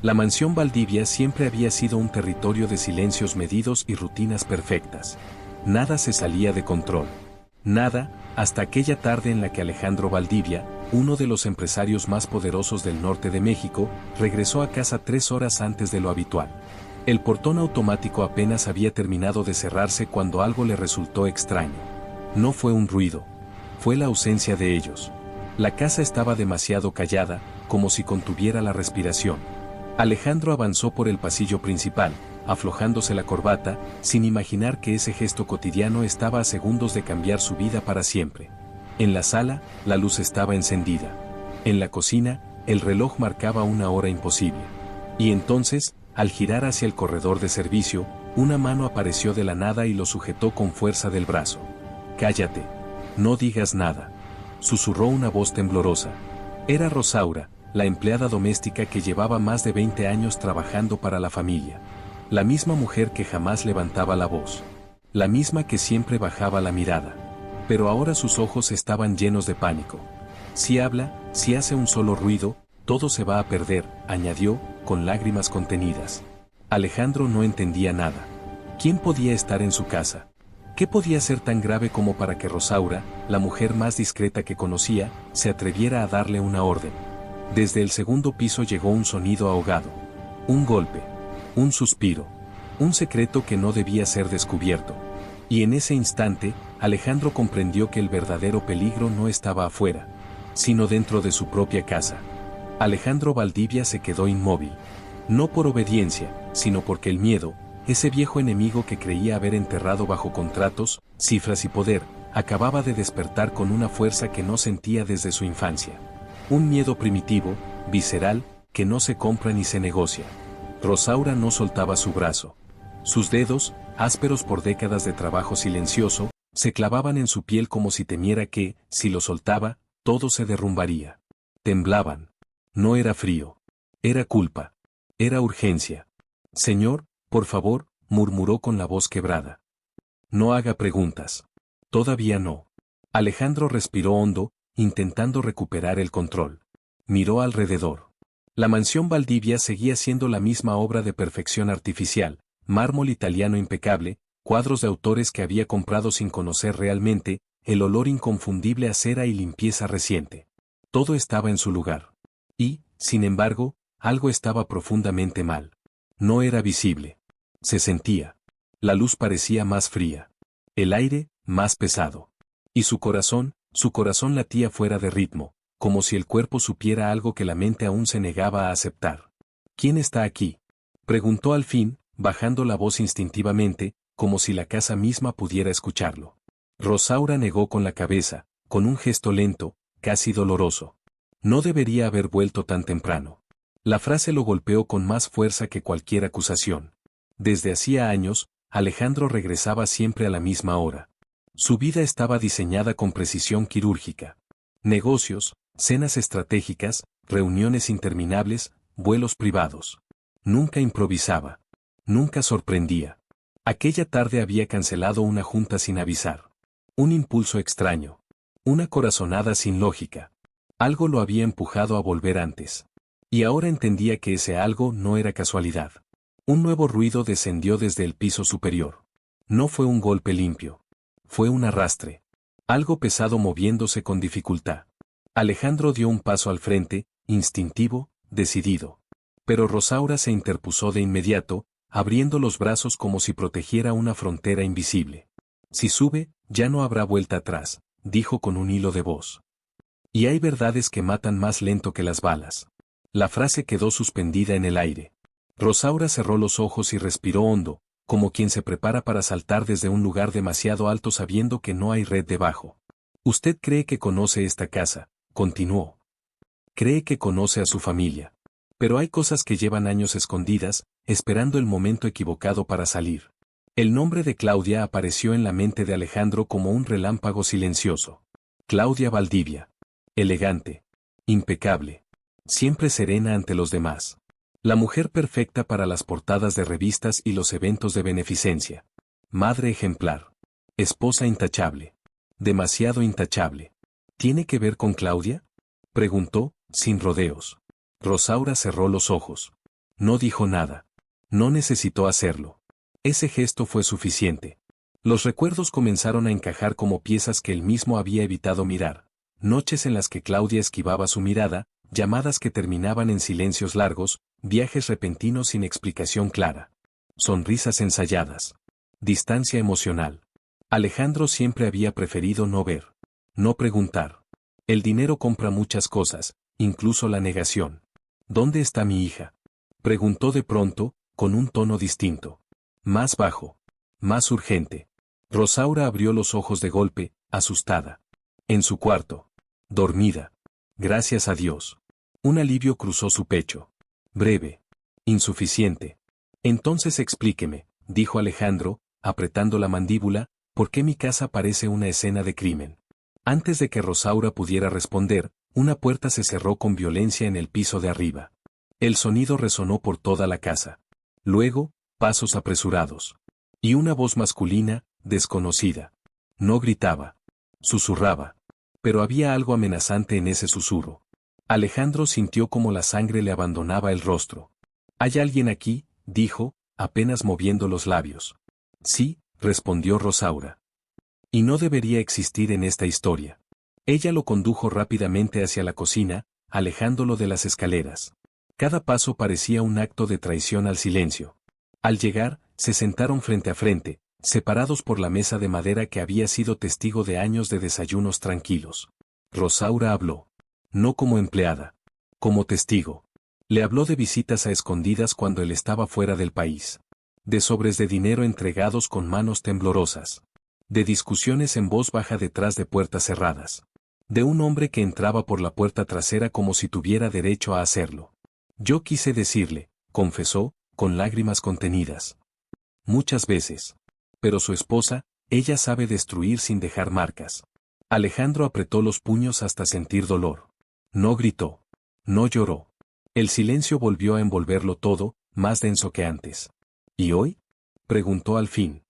La mansión Valdivia siempre había sido un territorio de silencios medidos y rutinas perfectas. Nada se salía de control. Nada, hasta aquella tarde en la que Alejandro Valdivia, uno de los empresarios más poderosos del norte de México, regresó a casa 3 horas antes de lo habitual. El portón automático apenas había terminado de cerrarse cuando algo le resultó extraño. No fue un ruido. Fue la ausencia de ellos. La casa estaba demasiado callada, como si contuviera la respiración. Alejandro avanzó por el pasillo principal, aflojándose la corbata, sin imaginar que ese gesto cotidiano estaba a segundos de cambiar su vida para siempre. En la sala, la luz estaba encendida. En la cocina, el reloj marcaba una hora imposible. Y entonces, al girar hacia el corredor de servicio, una mano apareció de la nada y lo sujetó con fuerza del brazo. «Cállate. No digas nada», susurró una voz temblorosa. Era Rosaura, la empleada doméstica que llevaba más de 20 años trabajando para la familia. La misma mujer que jamás levantaba la voz. La misma que siempre bajaba la mirada. Pero ahora sus ojos estaban llenos de pánico. Si habla, si hace un solo ruido, todo se va a perder, añadió, con lágrimas contenidas. Alejandro no entendía nada. ¿Quién podía estar en su casa? ¿Qué podía ser tan grave como para que Rosaura, la mujer más discreta que conocía, se atreviera a darle una orden? Desde el segundo piso llegó un sonido ahogado. Un golpe. Un suspiro. Un secreto que no debía ser descubierto. Y en ese instante, Alejandro comprendió que el verdadero peligro no estaba afuera, sino dentro de su propia casa. Alejandro Valdivia se quedó inmóvil. No por obediencia, sino porque el miedo, ese viejo enemigo que creía haber enterrado bajo contratos, cifras y poder, acababa de despertar con una fuerza que no sentía desde su infancia. Un miedo primitivo, visceral, que no se compra ni se negocia. Rosaura no soltaba su brazo. Sus dedos, ásperos por décadas de trabajo silencioso, se clavaban en su piel como si temiera que, si lo soltaba, todo se derrumbaría. Temblaban. No era frío. Era culpa. Era urgencia. «Señor, por favor», murmuró con la voz quebrada. «No haga preguntas». «Todavía no». Alejandro respiró hondo, intentando recuperar el control. Miró alrededor. La mansión Valdivia seguía siendo la misma obra de perfección artificial, mármol italiano impecable, cuadros de autores que había comprado sin conocer realmente, el olor inconfundible a cera y limpieza reciente. Todo estaba en su lugar. Y, sin embargo, algo estaba profundamente mal. No era visible. Se sentía. La luz parecía más fría. El aire, más pesado. Y su corazón latía fuera de ritmo, como si el cuerpo supiera algo que la mente aún se negaba a aceptar. «¿Quién está aquí?», preguntó al fin, bajando la voz instintivamente, como si la casa misma pudiera escucharlo. Rosaura negó con la cabeza, con un gesto lento, casi doloroso. No debería haber vuelto tan temprano. La frase lo golpeó con más fuerza que cualquier acusación. Desde hacía años, Alejandro regresaba siempre a la misma hora. Su vida estaba diseñada con precisión quirúrgica. Negocios, cenas estratégicas, reuniones interminables, vuelos privados. Nunca improvisaba. Nunca sorprendía. Aquella tarde había cancelado una junta sin avisar. Un impulso extraño. Una corazonada sin lógica. Algo lo había empujado a volver antes. Y ahora entendía que ese algo no era casualidad. Un nuevo ruido descendió desde el piso superior. No fue un golpe limpio. Fue un arrastre. Algo pesado moviéndose con dificultad. Alejandro dio un paso al frente, instintivo, decidido. Pero Rosaura se interpuso de inmediato, abriendo los brazos como si protegiera una frontera invisible. «Si sube, ya no habrá vuelta atrás», dijo con un hilo de voz. «Y hay verdades que matan más lento que las balas». La frase quedó suspendida en el aire. Rosaura cerró los ojos y respiró hondo, como quien se prepara para saltar desde un lugar demasiado alto sabiendo que no hay red debajo. «Usted cree que conoce esta casa», continuó. «Cree que conoce a su familia. Pero hay cosas que llevan años escondidas, esperando el momento equivocado para salir». El nombre de Claudia apareció en la mente de Alejandro como un relámpago silencioso. Claudia Valdivia. Elegante. Impecable. Siempre serena ante los demás. La mujer perfecta para las portadas de revistas y los eventos de beneficencia. Madre ejemplar. Esposa intachable. Demasiado intachable. ¿Tiene que ver con Claudia?, preguntó, sin rodeos. Rosaura cerró los ojos. No dijo nada. No necesitó hacerlo. Ese gesto fue suficiente. Los recuerdos comenzaron a encajar como piezas que él mismo había evitado mirar. Noches en las que Claudia esquivaba su mirada, llamadas que terminaban en silencios largos, viajes repentinos sin explicación clara. Sonrisas ensayadas. Distancia emocional. Alejandro siempre había preferido no ver. No preguntar. El dinero compra muchas cosas, incluso la negación. ¿Dónde está mi hija? Preguntó de pronto, con un tono distinto. Más bajo. Más urgente. Rosaura abrió los ojos de golpe, asustada. En su cuarto. Dormida. Gracias a Dios. Un alivio cruzó su pecho. Breve. Insuficiente. Entonces explíqueme, dijo Alejandro, apretando la mandíbula, ¿por qué mi casa parece una escena de crimen? Antes de que Rosaura pudiera responder, una puerta se cerró con violencia en el piso de arriba. El sonido resonó por toda la casa. Luego, pasos apresurados. Y una voz masculina, desconocida. No gritaba. Susurraba. Pero había algo amenazante en ese susurro. Alejandro sintió como la sangre le abandonaba el rostro. «¿Hay alguien aquí?», dijo, apenas moviendo los labios. «Sí», respondió Rosaura. «Y no debería existir en esta historia». Ella lo condujo rápidamente hacia la cocina, alejándolo de las escaleras. Cada paso parecía un acto de traición al silencio. Al llegar, se sentaron frente a frente, separados por la mesa de madera que había sido testigo de años de desayunos tranquilos. Rosaura habló. No como empleada. Como testigo. Le habló de visitas a escondidas cuando él estaba fuera del país. De sobres de dinero entregados con manos temblorosas. De discusiones en voz baja detrás de puertas cerradas. De un hombre que entraba por la puerta trasera como si tuviera derecho a hacerlo. Yo quise decirle, confesó, con lágrimas contenidas. Muchas veces. Pero su esposa, ella sabe destruir sin dejar marcas. Alejandro apretó los puños hasta sentir dolor. No gritó. No lloró. El silencio volvió a envolverlo todo, más denso que antes. ¿Y hoy?, preguntó al fin.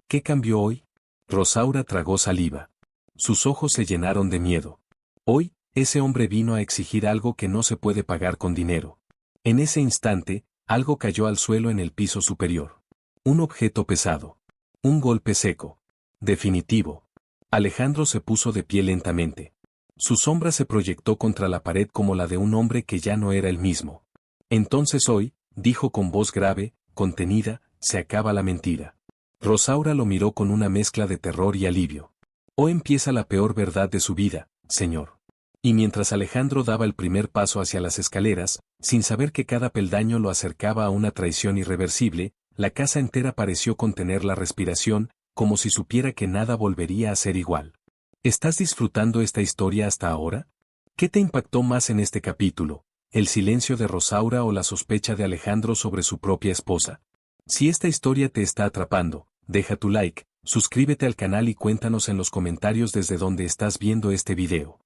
¿Qué cambió hoy? Rosaura tragó saliva. Sus ojos se llenaron de miedo. Hoy, ese hombre vino a exigir algo que no se puede pagar con dinero. En ese instante, algo cayó al suelo en el piso superior. Un objeto pesado. Un golpe seco. Definitivo. Alejandro se puso de pie lentamente. Su sombra se proyectó contra la pared como la de un hombre que ya no era el mismo. Entonces hoy, dijo con voz grave, contenida, se acaba la mentira. Rosaura lo miró con una mezcla de terror y alivio. Hoy empieza la peor verdad de su vida, señor. Y mientras Alejandro daba el primer paso hacia las escaleras, sin saber que cada peldaño lo acercaba a una traición irreversible, la casa entera pareció contener la respiración, como si supiera que nada volvería a ser igual. ¿Estás disfrutando esta historia hasta ahora? ¿Qué te impactó más en este capítulo, el silencio de Rosaura o la sospecha de Alejandro sobre su propia esposa? Si esta historia te está atrapando, deja tu like, suscríbete al canal y cuéntanos en los comentarios desde dónde estás viendo este video.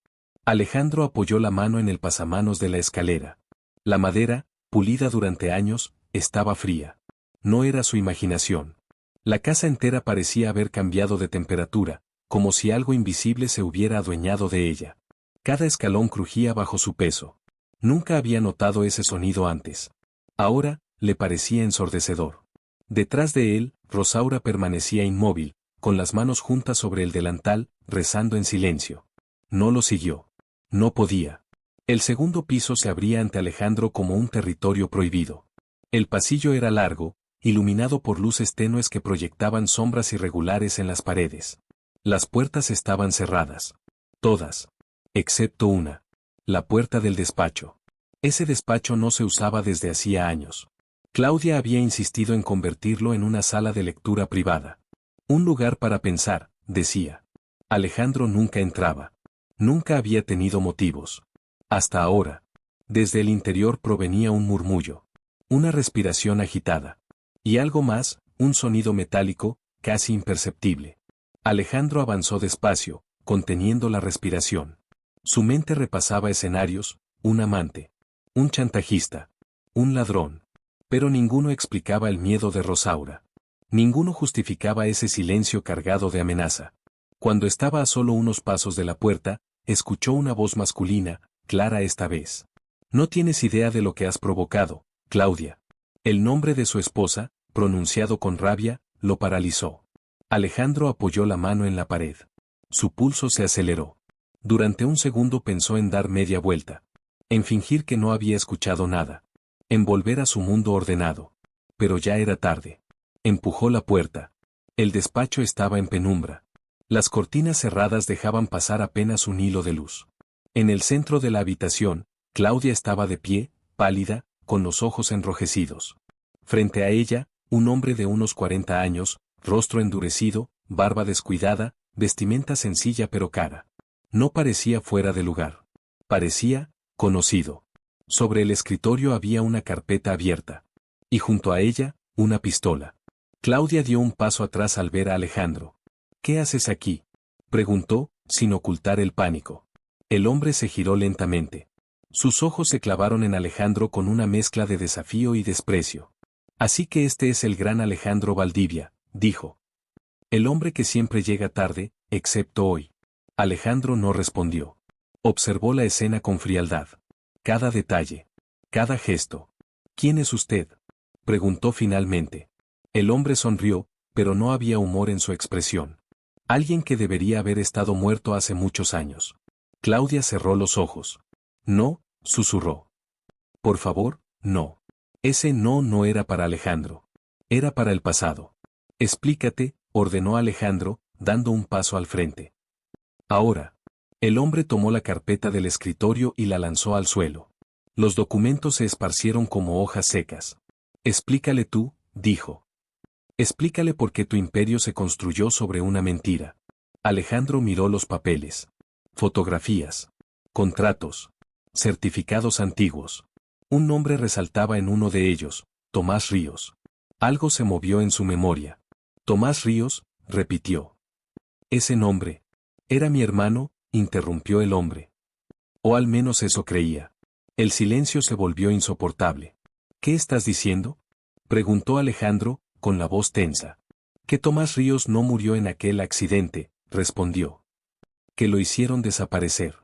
Alejandro apoyó la mano en el pasamanos de la escalera. La madera, pulida durante años, estaba fría. No era su imaginación. La casa entera parecía haber cambiado de temperatura, como si algo invisible se hubiera adueñado de ella. Cada escalón crujía bajo su peso. Nunca había notado ese sonido antes. Ahora, le parecía ensordecedor. Detrás de él, Rosaura permanecía inmóvil, con las manos juntas sobre el delantal, rezando en silencio. No lo siguió. No podía. El segundo piso se abría ante Alejandro como un territorio prohibido. El pasillo era largo, iluminado por luces tenues que proyectaban sombras irregulares en las paredes. Las puertas estaban cerradas. Todas. Excepto una. La puerta del despacho. Ese despacho no se usaba desde hacía años. Claudia había insistido en convertirlo en una sala de lectura privada. Un lugar para pensar, decía. Alejandro nunca entraba. Nunca había tenido motivos. Hasta ahora. Desde el interior provenía un murmullo. Una respiración agitada. Y algo más, un sonido metálico, casi imperceptible. Alejandro avanzó despacio, conteniendo la respiración. Su mente repasaba escenarios, un amante, un chantajista, un ladrón. Pero ninguno explicaba el miedo de Rosaura. Ninguno justificaba ese silencio cargado de amenaza. Cuando estaba a solo unos pasos de la puerta, escuchó una voz masculina, clara esta vez. No tienes idea de lo que has provocado, Claudia. El nombre de su esposa, pronunciado con rabia, lo paralizó. Alejandro apoyó la mano en la pared. Su pulso se aceleró. Durante un segundo pensó en dar media vuelta. En fingir que no había escuchado nada. En volver a su mundo ordenado. Pero ya era tarde. Empujó la puerta. El despacho estaba en penumbra. Las cortinas cerradas dejaban pasar apenas un hilo de luz. En el centro de la habitación, Claudia estaba de pie, pálida, con los ojos enrojecidos. Frente a ella, un hombre de unos 40 años, rostro endurecido, barba descuidada, vestimenta sencilla pero cara. No parecía fuera de lugar. Parecía conocido. Sobre el escritorio había una carpeta abierta. Y junto a ella, una pistola. Claudia dio un paso atrás al ver a Alejandro. ¿Qué haces aquí?, preguntó, sin ocultar el pánico. El hombre se giró lentamente. Sus ojos se clavaron en Alejandro con una mezcla de desafío y desprecio. Así que este es el gran Alejandro Valdivia, dijo. El hombre que siempre llega tarde, excepto hoy. Alejandro no respondió. Observó la escena con frialdad. Cada detalle. Cada gesto. ¿Quién es usted?, preguntó finalmente. El hombre sonrió, pero no había humor en su expresión. Alguien que debería haber estado muerto hace muchos años. Claudia cerró los ojos. No, susurró. Por favor, no. Ese no era para Alejandro. Era para el pasado. Explícate, ordenó Alejandro, dando un paso al frente. Ahora. El hombre tomó la carpeta del escritorio y la lanzó al suelo. Los documentos se esparcieron como hojas secas. Explícale tú, dijo. Explícale por qué tu imperio se construyó sobre una mentira. Alejandro miró los papeles. Fotografías. Contratos. Certificados antiguos. Un nombre resaltaba en uno de ellos, Tomás Ríos. Algo se movió en su memoria. Tomás Ríos, repitió. Ese nombre. Era mi hermano, interrumpió el hombre. O al menos eso creía. El silencio se volvió insoportable. ¿Qué estás diciendo?, preguntó Alejandro, con la voz tensa. Que Tomás Ríos no murió en aquel accidente, respondió. Que lo hicieron desaparecer.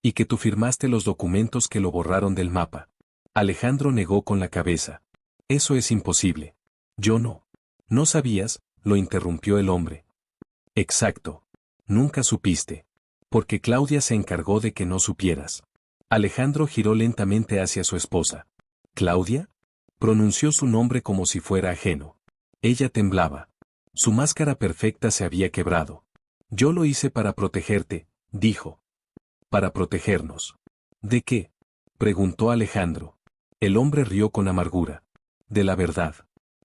Y que tú firmaste los documentos que lo borraron del mapa. Alejandro negó con la cabeza. Eso es imposible. Yo no. ¿No sabías?, lo interrumpió el hombre. Exacto. Nunca supiste. Porque Claudia se encargó de que no supieras. Alejandro giró lentamente hacia su esposa. ¿Claudia? Pronunció su nombre como si fuera ajeno. Ella temblaba. Su máscara perfecta se había quebrado. Yo lo hice para protegerte, dijo. Para protegernos. ¿De qué?, preguntó Alejandro. El hombre rió con amargura. De la verdad.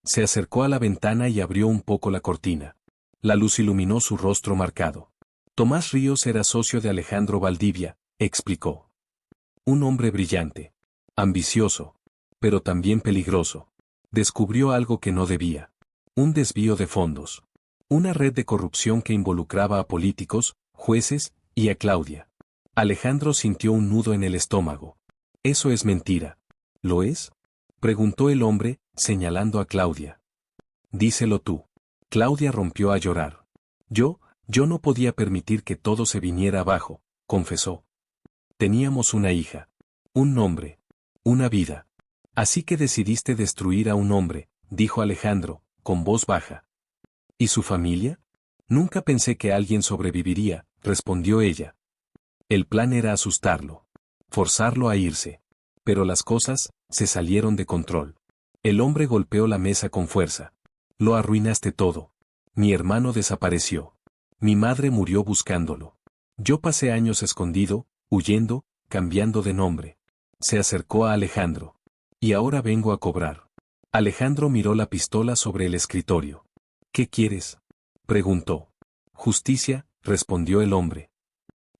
Se acercó a la ventana y abrió un poco la cortina. La luz iluminó su rostro marcado. Tomás Ríos era socio de Alejandro Valdivia, explicó. Un hombre brillante. Ambicioso. Pero también peligroso. Descubrió algo que no debía. Un desvío de fondos. Una red de corrupción que involucraba a políticos, jueces, y a Claudia. Alejandro sintió un nudo en el estómago. Eso es mentira. ¿Lo es?, preguntó el hombre, señalando a Claudia. Díselo tú. Claudia rompió a llorar. Yo no podía permitir que todo se viniera abajo, confesó. Teníamos una hija. Un nombre. Una vida. Así que decidiste destruir a un hombre, dijo Alejandro, con voz baja. ¿Y su familia? Nunca pensé que alguien sobreviviría, respondió ella. El plan era asustarlo. Forzarlo a irse. Pero las cosas se salieron de control. El hombre golpeó la mesa con fuerza. Lo arruinaste todo. Mi hermano desapareció. Mi madre murió buscándolo. Yo pasé años escondido, huyendo, cambiando de nombre. Se acercó a Alejandro. Y ahora vengo a cobrar. Alejandro miró la pistola sobre el escritorio. ¿Qué quieres?, preguntó. Justicia, respondió el hombre.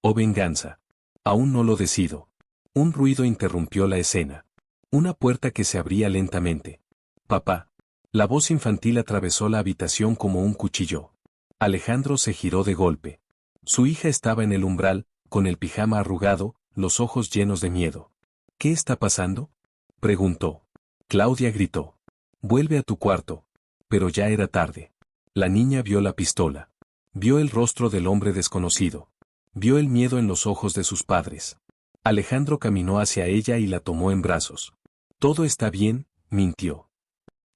O venganza. Aún no lo decido. Un ruido interrumpió la escena. Una puerta que se abría lentamente. Papá. La voz infantil atravesó la habitación como un cuchillo. Alejandro se giró de golpe. Su hija estaba en el umbral, con el pijama arrugado, los ojos llenos de miedo. ¿Qué está pasando?, preguntó. Claudia gritó. Vuelve a tu cuarto. Pero ya era tarde. La niña vio la pistola. Vio el rostro del hombre desconocido. Vio el miedo en los ojos de sus padres. Alejandro caminó hacia ella y la tomó en brazos. Todo está bien, mintió.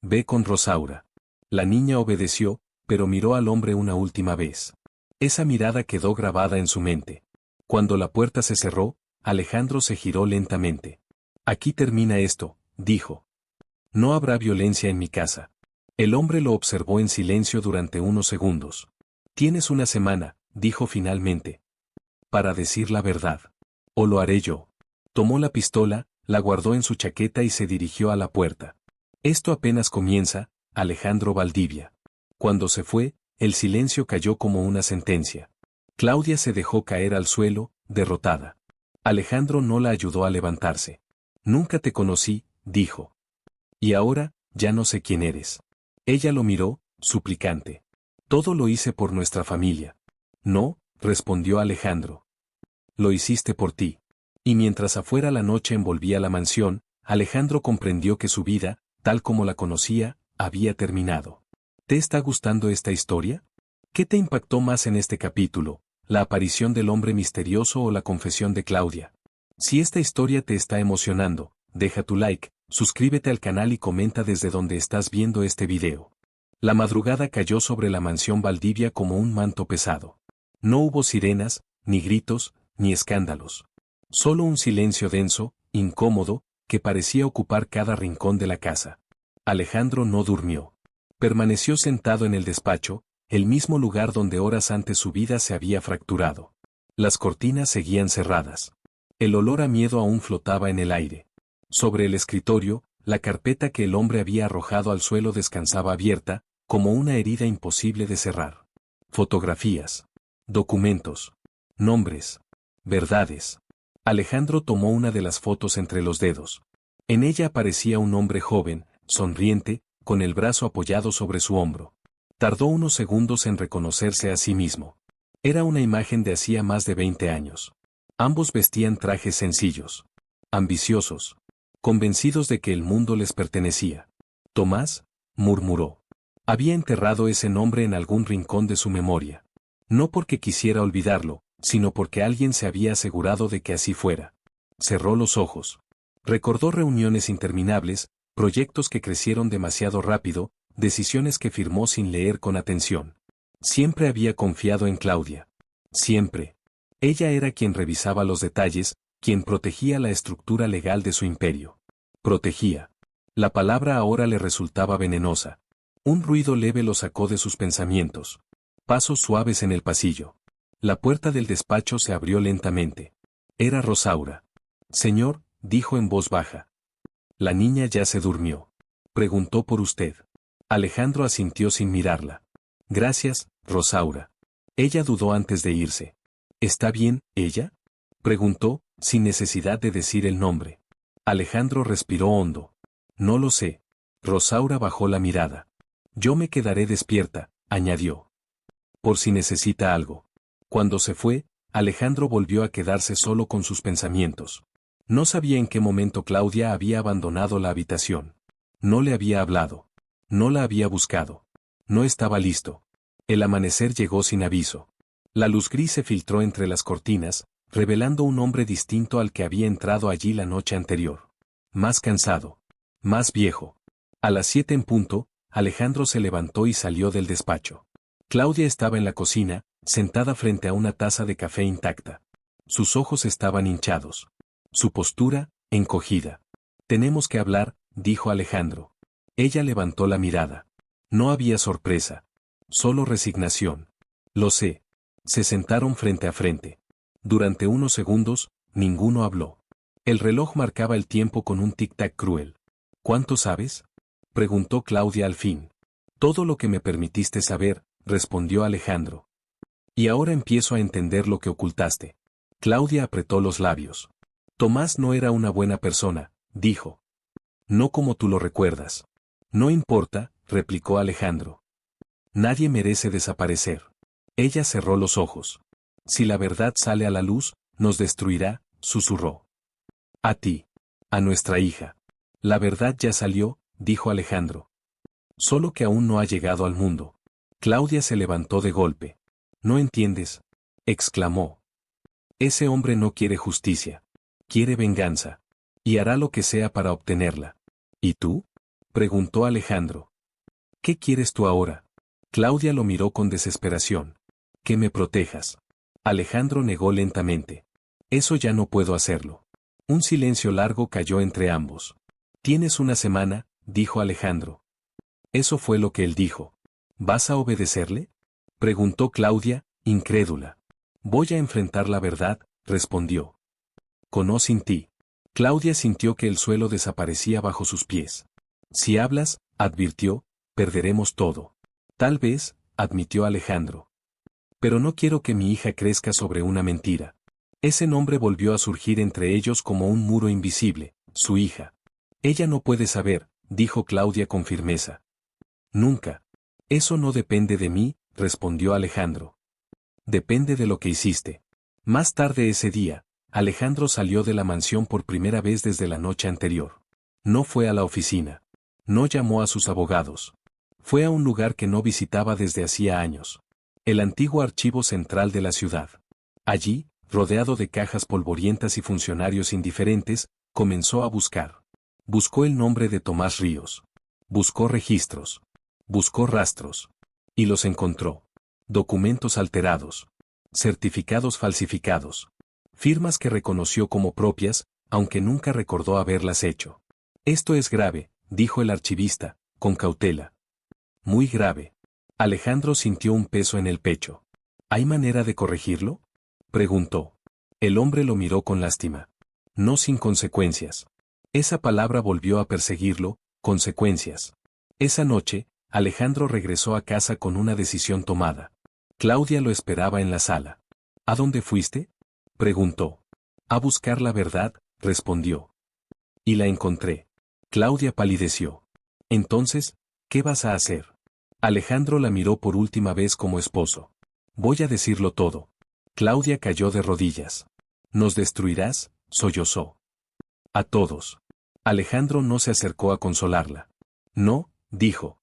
Ve con Rosaura. La niña obedeció, pero miró al hombre una última vez. Esa mirada quedó grabada en su mente. Cuando la puerta se cerró, Alejandro se giró lentamente. Aquí termina esto, dijo. No habrá violencia en mi casa. El hombre lo observó en silencio durante unos segundos. Tienes una semana, dijo finalmente, para decir la verdad. O lo haré yo. Tomó la pistola, la guardó en su chaqueta y se dirigió a la puerta. Esto apenas comienza, Alejandro Valdivia. Cuando se fue, el silencio cayó como una sentencia. Claudia se dejó caer al suelo, derrotada. Alejandro no la ayudó a levantarse. Nunca te conocí, dijo. Y ahora, ya no sé quién eres. Ella lo miró, suplicante. Todo lo hice por nuestra familia. No, respondió Alejandro. Lo hiciste por ti. Y mientras afuera la noche envolvía la mansión, Alejandro comprendió que su vida, tal como la conocía, había terminado. ¿Te está gustando esta historia? ¿Qué te impactó más en este capítulo, la aparición del hombre misterioso o la confesión de Claudia? Si esta historia te está emocionando, deja tu like, suscríbete al canal y comenta desde donde estás viendo este video. La madrugada cayó sobre la mansión Valdivia como un manto pesado. No hubo sirenas, ni gritos, ni escándalos. Solo un silencio denso, incómodo, que parecía ocupar cada rincón de la casa. Alejandro no durmió. Permaneció sentado en el despacho, el mismo lugar donde horas antes su vida se había fracturado. Las cortinas seguían cerradas. El olor a miedo aún flotaba en el aire. Sobre el escritorio, la carpeta que el hombre había arrojado al suelo descansaba abierta, como una herida imposible de cerrar. Fotografías. Documentos. Nombres. Verdades. Alejandro tomó una de las fotos entre los dedos. En ella aparecía un hombre joven, sonriente, con el brazo apoyado sobre su hombro. Tardó unos segundos en reconocerse a sí mismo. Era una imagen de hacía más de 20 años. Ambos vestían trajes sencillos. Ambiciosos. Convencidos de que el mundo les pertenecía. Tomás, murmuró. Había enterrado ese nombre en algún rincón de su memoria. No porque quisiera olvidarlo, sino porque alguien se había asegurado de que así fuera. Cerró los ojos. Recordó reuniones interminables, proyectos que crecieron demasiado rápido, decisiones que firmó sin leer con atención. Siempre había confiado en Claudia. Siempre. Ella era quien revisaba los detalles, quien protegía la estructura legal de su imperio. Protegía. La palabra ahora le resultaba venenosa. Un ruido leve lo sacó de sus pensamientos. Pasos suaves en el pasillo. La puerta del despacho se abrió lentamente. Era Rosaura. Señor, dijo en voz baja. La niña ya se durmió. Preguntó por usted. Alejandro asintió sin mirarla. Gracias, Rosaura. Ella dudó antes de irse. ¿Está bien, ella? Preguntó, sin necesidad de decir el nombre. Alejandro respiró hondo. No lo sé. Rosaura bajó la mirada. Yo me quedaré despierta, añadió. Por si necesita algo. Cuando se fue, Alejandro volvió a quedarse solo con sus pensamientos. No sabía en qué momento Claudia había abandonado la habitación. No le había hablado. No la había buscado. No estaba listo. El amanecer llegó sin aviso. La luz gris se filtró entre las cortinas, revelando un hombre distinto al que había entrado allí la noche anterior. Más cansado. Más viejo. A las 7 en punto, Alejandro se levantó y salió del despacho. Claudia estaba en la cocina, sentada frente a una taza de café intacta. Sus ojos estaban hinchados. Su postura, encogida. Tenemos que hablar, dijo Alejandro. Ella levantó la mirada. No había sorpresa. Solo resignación. Lo sé. Se sentaron frente a frente. Durante unos segundos, ninguno habló. El reloj marcaba el tiempo con un tic-tac cruel. ¿Cuánto sabes? Preguntó Claudia al fin. Todo lo que me permitiste saber, respondió Alejandro. Y ahora empiezo a entender lo que ocultaste. Claudia apretó los labios. Tomás no era una buena persona, dijo. No como tú lo recuerdas. No importa, replicó Alejandro. Nadie merece desaparecer. Ella cerró los ojos. Si la verdad sale a la luz, nos destruirá, susurró. A ti. A nuestra hija. La verdad ya salió, dijo Alejandro. Solo que aún no ha llegado al mundo. Claudia se levantó de golpe. ¿No entiendes? Exclamó. Ese hombre no quiere justicia. Quiere venganza. Y hará lo que sea para obtenerla. ¿Y tú? preguntó Alejandro. ¿Qué quieres tú ahora? Claudia lo miró con desesperación. Que me protejas. Alejandro negó lentamente. Eso ya no puedo hacerlo. Un silencio largo cayó entre ambos. Tienes una semana, dijo Alejandro. Eso fue lo que él dijo. ¿Vas a obedecerle? Preguntó Claudia, incrédula. Voy a enfrentar la verdad, respondió. Con o sin ti. Claudia sintió que el suelo desaparecía bajo sus pies. Si hablas, advirtió, perderemos todo. Tal vez, admitió Alejandro. Pero no quiero que mi hija crezca sobre una mentira. Ese nombre volvió a surgir entre ellos como un muro invisible, su hija. Ella no puede saber, dijo Claudia con firmeza. Nunca. Eso no depende de mí, respondió Alejandro. Depende de lo que hiciste. Más tarde ese día, Alejandro salió de la mansión por primera vez desde la noche anterior. No fue a la oficina. No llamó a sus abogados. Fue a un lugar que no visitaba desde hacía años. El antiguo archivo central de la ciudad. Allí, rodeado de cajas polvorientas y funcionarios indiferentes, comenzó a buscar. Buscó el nombre de Tomás Ríos. Buscó registros. Buscó rastros. Y los encontró. Documentos alterados. Certificados falsificados. Firmas que reconoció como propias, aunque nunca recordó haberlas hecho. Esto es grave, dijo el archivista, con cautela. Muy grave. Alejandro sintió un peso en el pecho. ¿Hay manera de corregirlo? Preguntó. El hombre lo miró con lástima. No sin consecuencias. Esa palabra volvió a perseguirlo, consecuencias. Esa noche, Alejandro regresó a casa con una decisión tomada. Claudia lo esperaba en la sala. ¿A dónde fuiste? Preguntó. A buscar la verdad, respondió. Y la encontré. Claudia palideció. Entonces, ¿qué vas a hacer? Alejandro la miró por última vez como esposo. Voy a decirlo todo. Claudia cayó de rodillas. ¿Nos destruirás? Sollozó. A todos. Alejandro no se acercó a consolarla. No, dijo.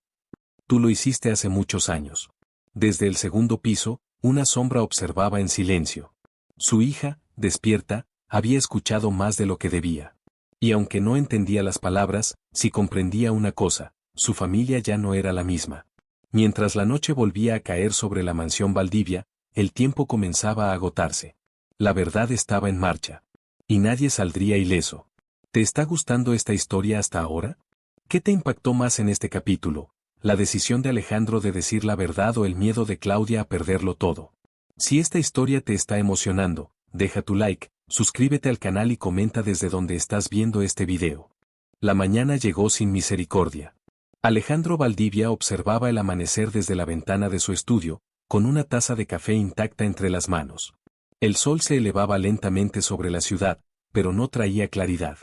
Tú lo hiciste hace muchos años. Desde el segundo piso, una sombra observaba en silencio. Su hija, despierta, había escuchado más de lo que debía. Y aunque no entendía las palabras, sí comprendía una cosa, su familia ya no era la misma. Mientras la noche volvía a caer sobre la mansión Valdivia, el tiempo comenzaba a agotarse. La verdad estaba en marcha. Y nadie saldría ileso. ¿Te está gustando esta historia hasta ahora? ¿Qué te impactó más en este capítulo? ¿La decisión de Alejandro de decir la verdad o el miedo de Claudia a perderlo todo? Si esta historia te está emocionando, deja tu like, suscríbete al canal y comenta desde donde estás viendo este video. La mañana llegó sin misericordia. Alejandro Valdivia observaba el amanecer desde la ventana de su estudio, con una taza de café intacta entre las manos. El sol se elevaba lentamente sobre la ciudad, pero no traía claridad.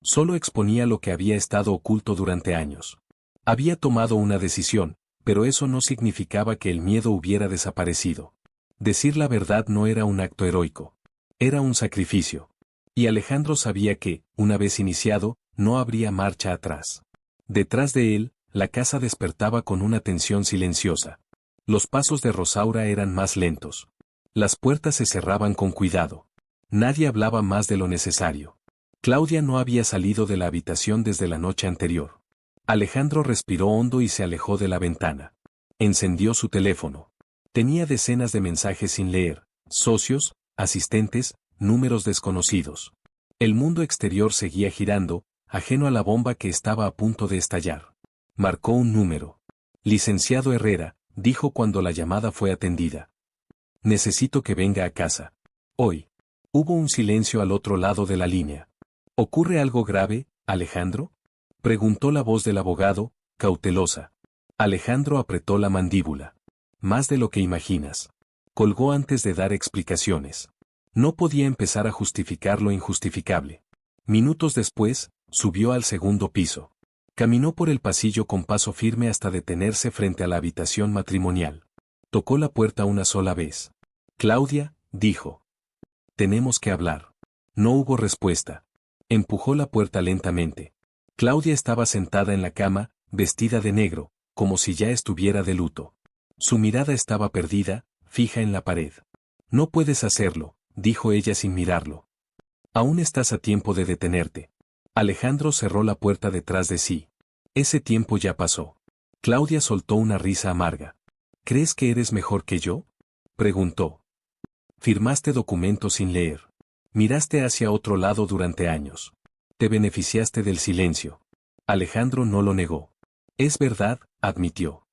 Solo exponía lo que había estado oculto durante años. Había tomado una decisión, pero eso no significaba que el miedo hubiera desaparecido. Decir la verdad no era un acto heroico. Era un sacrificio. Y Alejandro sabía que, una vez iniciado, no habría marcha atrás. Detrás de él, la casa despertaba con una tensión silenciosa. Los pasos de Rosaura eran más lentos. Las puertas se cerraban con cuidado. Nadie hablaba más de lo necesario. Claudia no había salido de la habitación desde la noche anterior. Alejandro respiró hondo y se alejó de la ventana. Encendió su teléfono. Tenía decenas de mensajes sin leer, socios, asistentes, números desconocidos. El mundo exterior seguía girando, ajeno a la bomba que estaba a punto de estallar. Marcó un número. Licenciado Herrera, dijo cuando la llamada fue atendida. Necesito que venga a casa. Hoy. Hubo un silencio al otro lado de la línea. ¿Ocurre algo grave, Alejandro? Preguntó la voz del abogado, cautelosa. Alejandro apretó la mandíbula. Más de lo que imaginas. Colgó antes de dar explicaciones. No podía empezar a justificar lo injustificable. Minutos después, subió al segundo piso. Caminó por el pasillo con paso firme hasta detenerse frente a la habitación matrimonial. Tocó la puerta una sola vez. Claudia, dijo. Tenemos que hablar. No hubo respuesta. Empujó la puerta lentamente. Claudia estaba sentada en la cama, vestida de negro, como si ya estuviera de luto. Su mirada estaba perdida, fija en la pared. No puedes hacerlo, dijo ella sin mirarlo. Aún estás a tiempo de detenerte. Alejandro cerró la puerta detrás de sí. Ese tiempo ya pasó. Claudia soltó una risa amarga. ¿Crees que eres mejor que yo? Preguntó. Firmaste documentos sin leer. Miraste hacia otro lado durante años. Te beneficiaste del silencio. Alejandro no lo negó. Es verdad, admitió.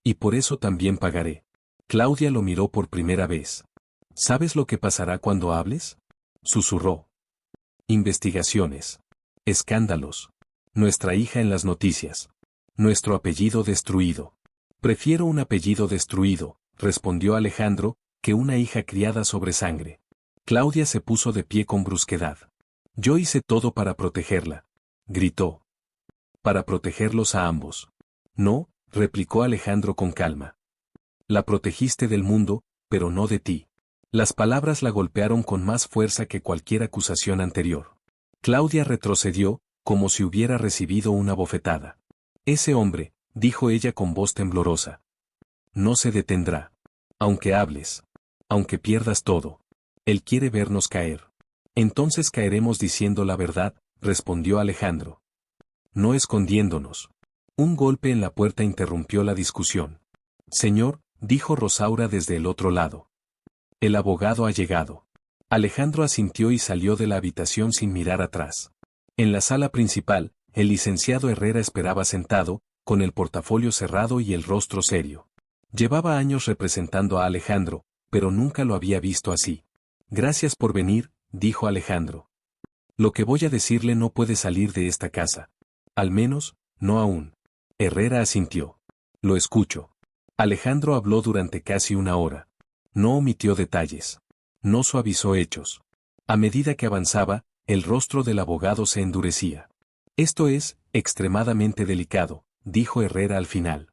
Y por eso también pagaré. Claudia lo miró por primera vez. ¿Sabes lo que pasará cuando hables? Susurró. Investigaciones. Escándalos. Nuestra hija en las noticias. Nuestro apellido destruido. Prefiero un apellido destruido, respondió Alejandro, que una hija criada sobre sangre. Claudia se puso de pie con brusquedad. Yo hice todo para protegerla. Gritó. Para protegerlos a ambos. No, replicó Alejandro con calma. La protegiste del mundo, pero no de ti. Las palabras la golpearon con más fuerza que cualquier acusación anterior. Claudia retrocedió, como si hubiera recibido una bofetada. Ese hombre, dijo ella con voz temblorosa. No se detendrá. Aunque hables. Aunque pierdas todo. Él quiere vernos caer. Entonces caeremos diciendo la verdad, respondió Alejandro. No escondiéndonos. Un golpe en la puerta interrumpió la discusión. Señor, dijo Rosaura desde el otro lado. El abogado ha llegado. Alejandro asintió y salió de la habitación sin mirar atrás. En la sala principal, el licenciado Herrera esperaba sentado, con el portafolio cerrado y el rostro serio. Llevaba años representando a Alejandro, pero nunca lo había visto así. Gracias por venir, dijo Alejandro. Lo que voy a decirle no puede salir de esta casa. Al menos, no aún. Herrera asintió. Lo escucho. Alejandro habló durante casi una hora. No omitió detalles. No suavizó hechos. A medida que avanzaba, el rostro del abogado se endurecía. Esto es, extremadamente delicado, dijo Herrera al final.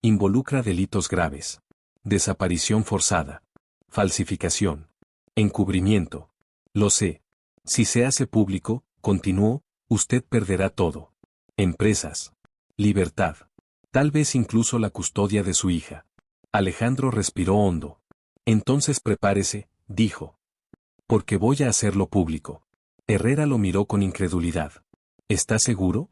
Involucra delitos graves. Desaparición forzada. Falsificación. Encubrimiento. Lo sé. Si se hace público, continuó, usted perderá todo. Empresas. Libertad. Tal vez incluso la custodia de su hija. Alejandro respiró hondo. Entonces prepárese, dijo. Porque voy a hacerlo público. Herrera lo miró con incredulidad. ¿Está seguro?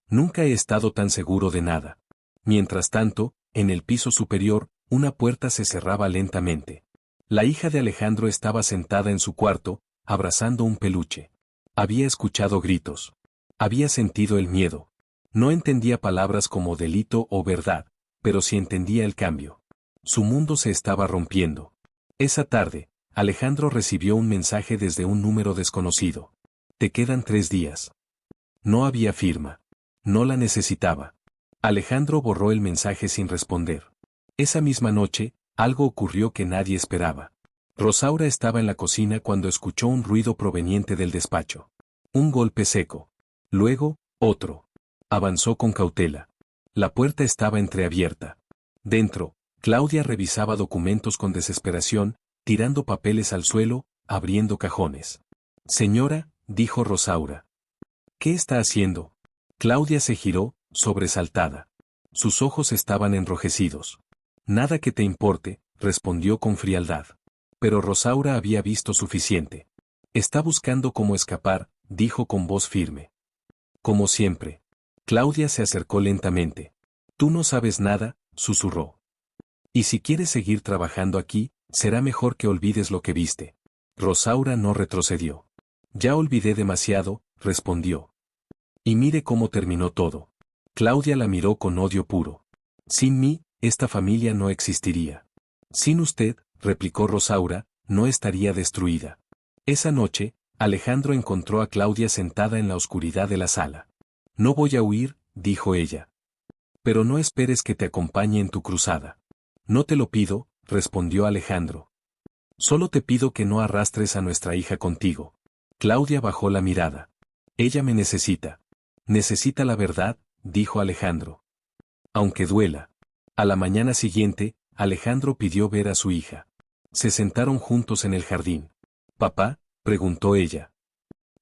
Nunca he estado tan seguro de nada. Mientras tanto, en el piso superior, una puerta se cerraba lentamente. La hija de Alejandro estaba sentada en su cuarto, abrazando un peluche. Había escuchado gritos. Había sentido el miedo. No entendía palabras como delito o verdad, pero sí entendía el cambio. Su mundo se estaba rompiendo. Esa tarde, Alejandro recibió un mensaje desde un número desconocido. Te quedan 3 días. No había firma. No la necesitaba. Alejandro borró el mensaje sin responder. Esa misma noche, algo ocurrió que nadie esperaba. Rosaura estaba en la cocina cuando escuchó un ruido proveniente del despacho. Un golpe seco. Luego, otro. Avanzó con cautela. La puerta estaba entreabierta. Dentro, Claudia revisaba documentos con desesperación, tirando papeles al suelo, abriendo cajones. Señora, dijo Rosaura. ¿Qué está haciendo? Claudia se giró, sobresaltada. Sus ojos estaban enrojecidos. Nada que te importe, respondió con frialdad. Pero Rosaura había visto suficiente. Está buscando cómo escapar, dijo con voz firme. Como siempre. Claudia se acercó lentamente. Tú no sabes nada, susurró. Y si quieres seguir trabajando aquí, será mejor que olvides lo que viste. Rosaura no retrocedió. Ya olvidé demasiado, respondió. Y mire cómo terminó todo. Claudia la miró con odio puro. Sin mí, esta familia no existiría. Sin usted, replicó Rosaura, no estaría destruida. Esa noche, Alejandro encontró a Claudia sentada en la oscuridad de la sala. No voy a huir, dijo ella. Pero no esperes que te acompañe en tu cruzada. No te lo pido, respondió Alejandro. Solo te pido que no arrastres a nuestra hija contigo. Claudia bajó la mirada. Ella me necesita. Necesita la verdad, dijo Alejandro. Aunque duela. A la mañana siguiente, Alejandro pidió ver a su hija. Se sentaron juntos en el jardín. ¿Papá?, preguntó ella.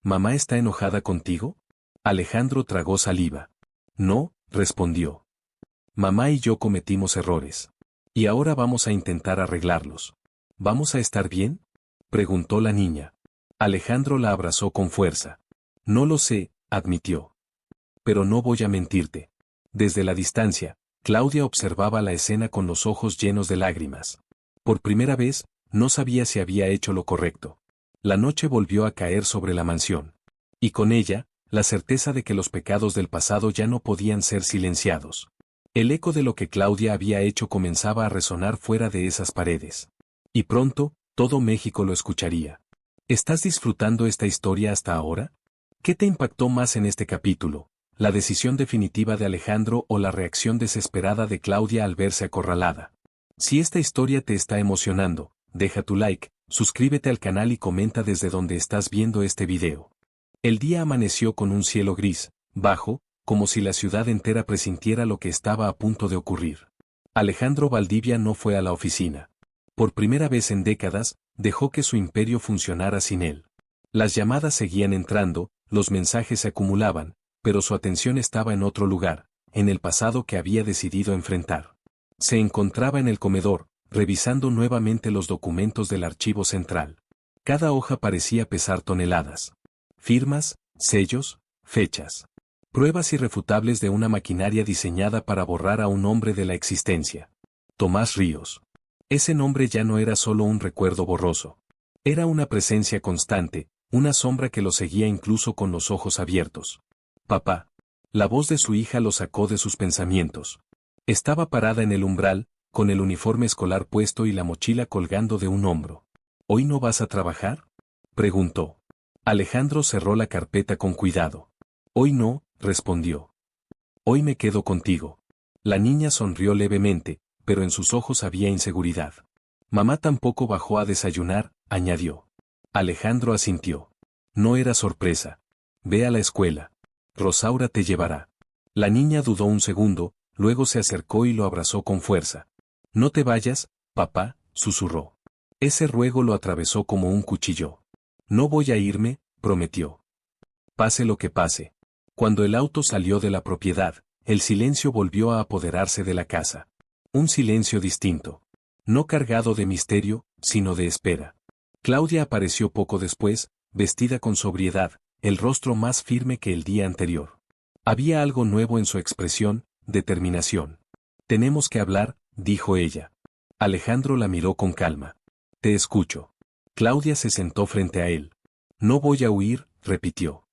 ¿Mamá está enojada contigo? Alejandro tragó saliva. No, respondió. Mamá y yo cometimos errores. Y ahora vamos a intentar arreglarlos. ¿Vamos a estar bien?, preguntó la niña. Alejandro la abrazó con fuerza. No lo sé, admitió. Pero no voy a mentirte. Desde la distancia, Claudia observaba la escena con los ojos llenos de lágrimas. Por primera vez, no sabía si había hecho lo correcto. La noche volvió a caer sobre la mansión. Y con ella, la certeza de que los pecados del pasado ya no podían ser silenciados. El eco de lo que Claudia había hecho comenzaba a resonar fuera de esas paredes. Y pronto, todo México lo escucharía. ¿Estás disfrutando esta historia hasta ahora? ¿Qué te impactó más en este capítulo? ¿La decisión definitiva de Alejandro o la reacción desesperada de Claudia al verse acorralada? Si esta historia te está emocionando, deja tu like, suscríbete al canal y comenta desde donde estás viendo este video. El día amaneció con un cielo gris, bajo, como si la ciudad entera presintiera lo que estaba a punto de ocurrir. Alejandro Valdivia no fue a la oficina. Por primera vez en décadas, dejó que su imperio funcionara sin él. Las llamadas seguían entrando, los mensajes se acumulaban, pero su atención estaba en otro lugar, en el pasado que había decidido enfrentar. Se encontraba en el comedor, revisando nuevamente los documentos del archivo central. Cada hoja parecía pesar toneladas. Firmas, sellos, fechas. Pruebas irrefutables de una maquinaria diseñada para borrar a un hombre de la existencia. Tomás Ríos. Ese nombre ya no era solo un recuerdo borroso. Era una presencia constante, una sombra que lo seguía incluso con los ojos abiertos. Papá. La voz de su hija lo sacó de sus pensamientos. Estaba parada en el umbral, con el uniforme escolar puesto y la mochila colgando de un hombro. ¿Hoy no vas a trabajar?, preguntó. Alejandro cerró la carpeta con cuidado. Hoy no, respondió. Hoy me quedo contigo. La niña sonrió levemente, pero en sus ojos había inseguridad. Mamá tampoco bajó a desayunar, añadió. Alejandro asintió. No era sorpresa. Ve a la escuela. Rosaura te llevará. La niña dudó un segundo, luego se acercó y lo abrazó con fuerza. No te vayas, papá, susurró. Ese ruego lo atravesó como un cuchillo. No voy a irme, prometió. Pase lo que pase. Cuando el auto salió de la propiedad, el silencio volvió a apoderarse de la casa. Un silencio distinto. No cargado de misterio, sino de espera. Claudia apareció poco después, vestida con sobriedad, el rostro más firme que el día anterior. Había algo nuevo en su expresión, determinación. Tenemos que hablar, dijo ella. Alejandro la miró con calma. Te escucho. Claudia se sentó frente a él. No voy a huir, repitió.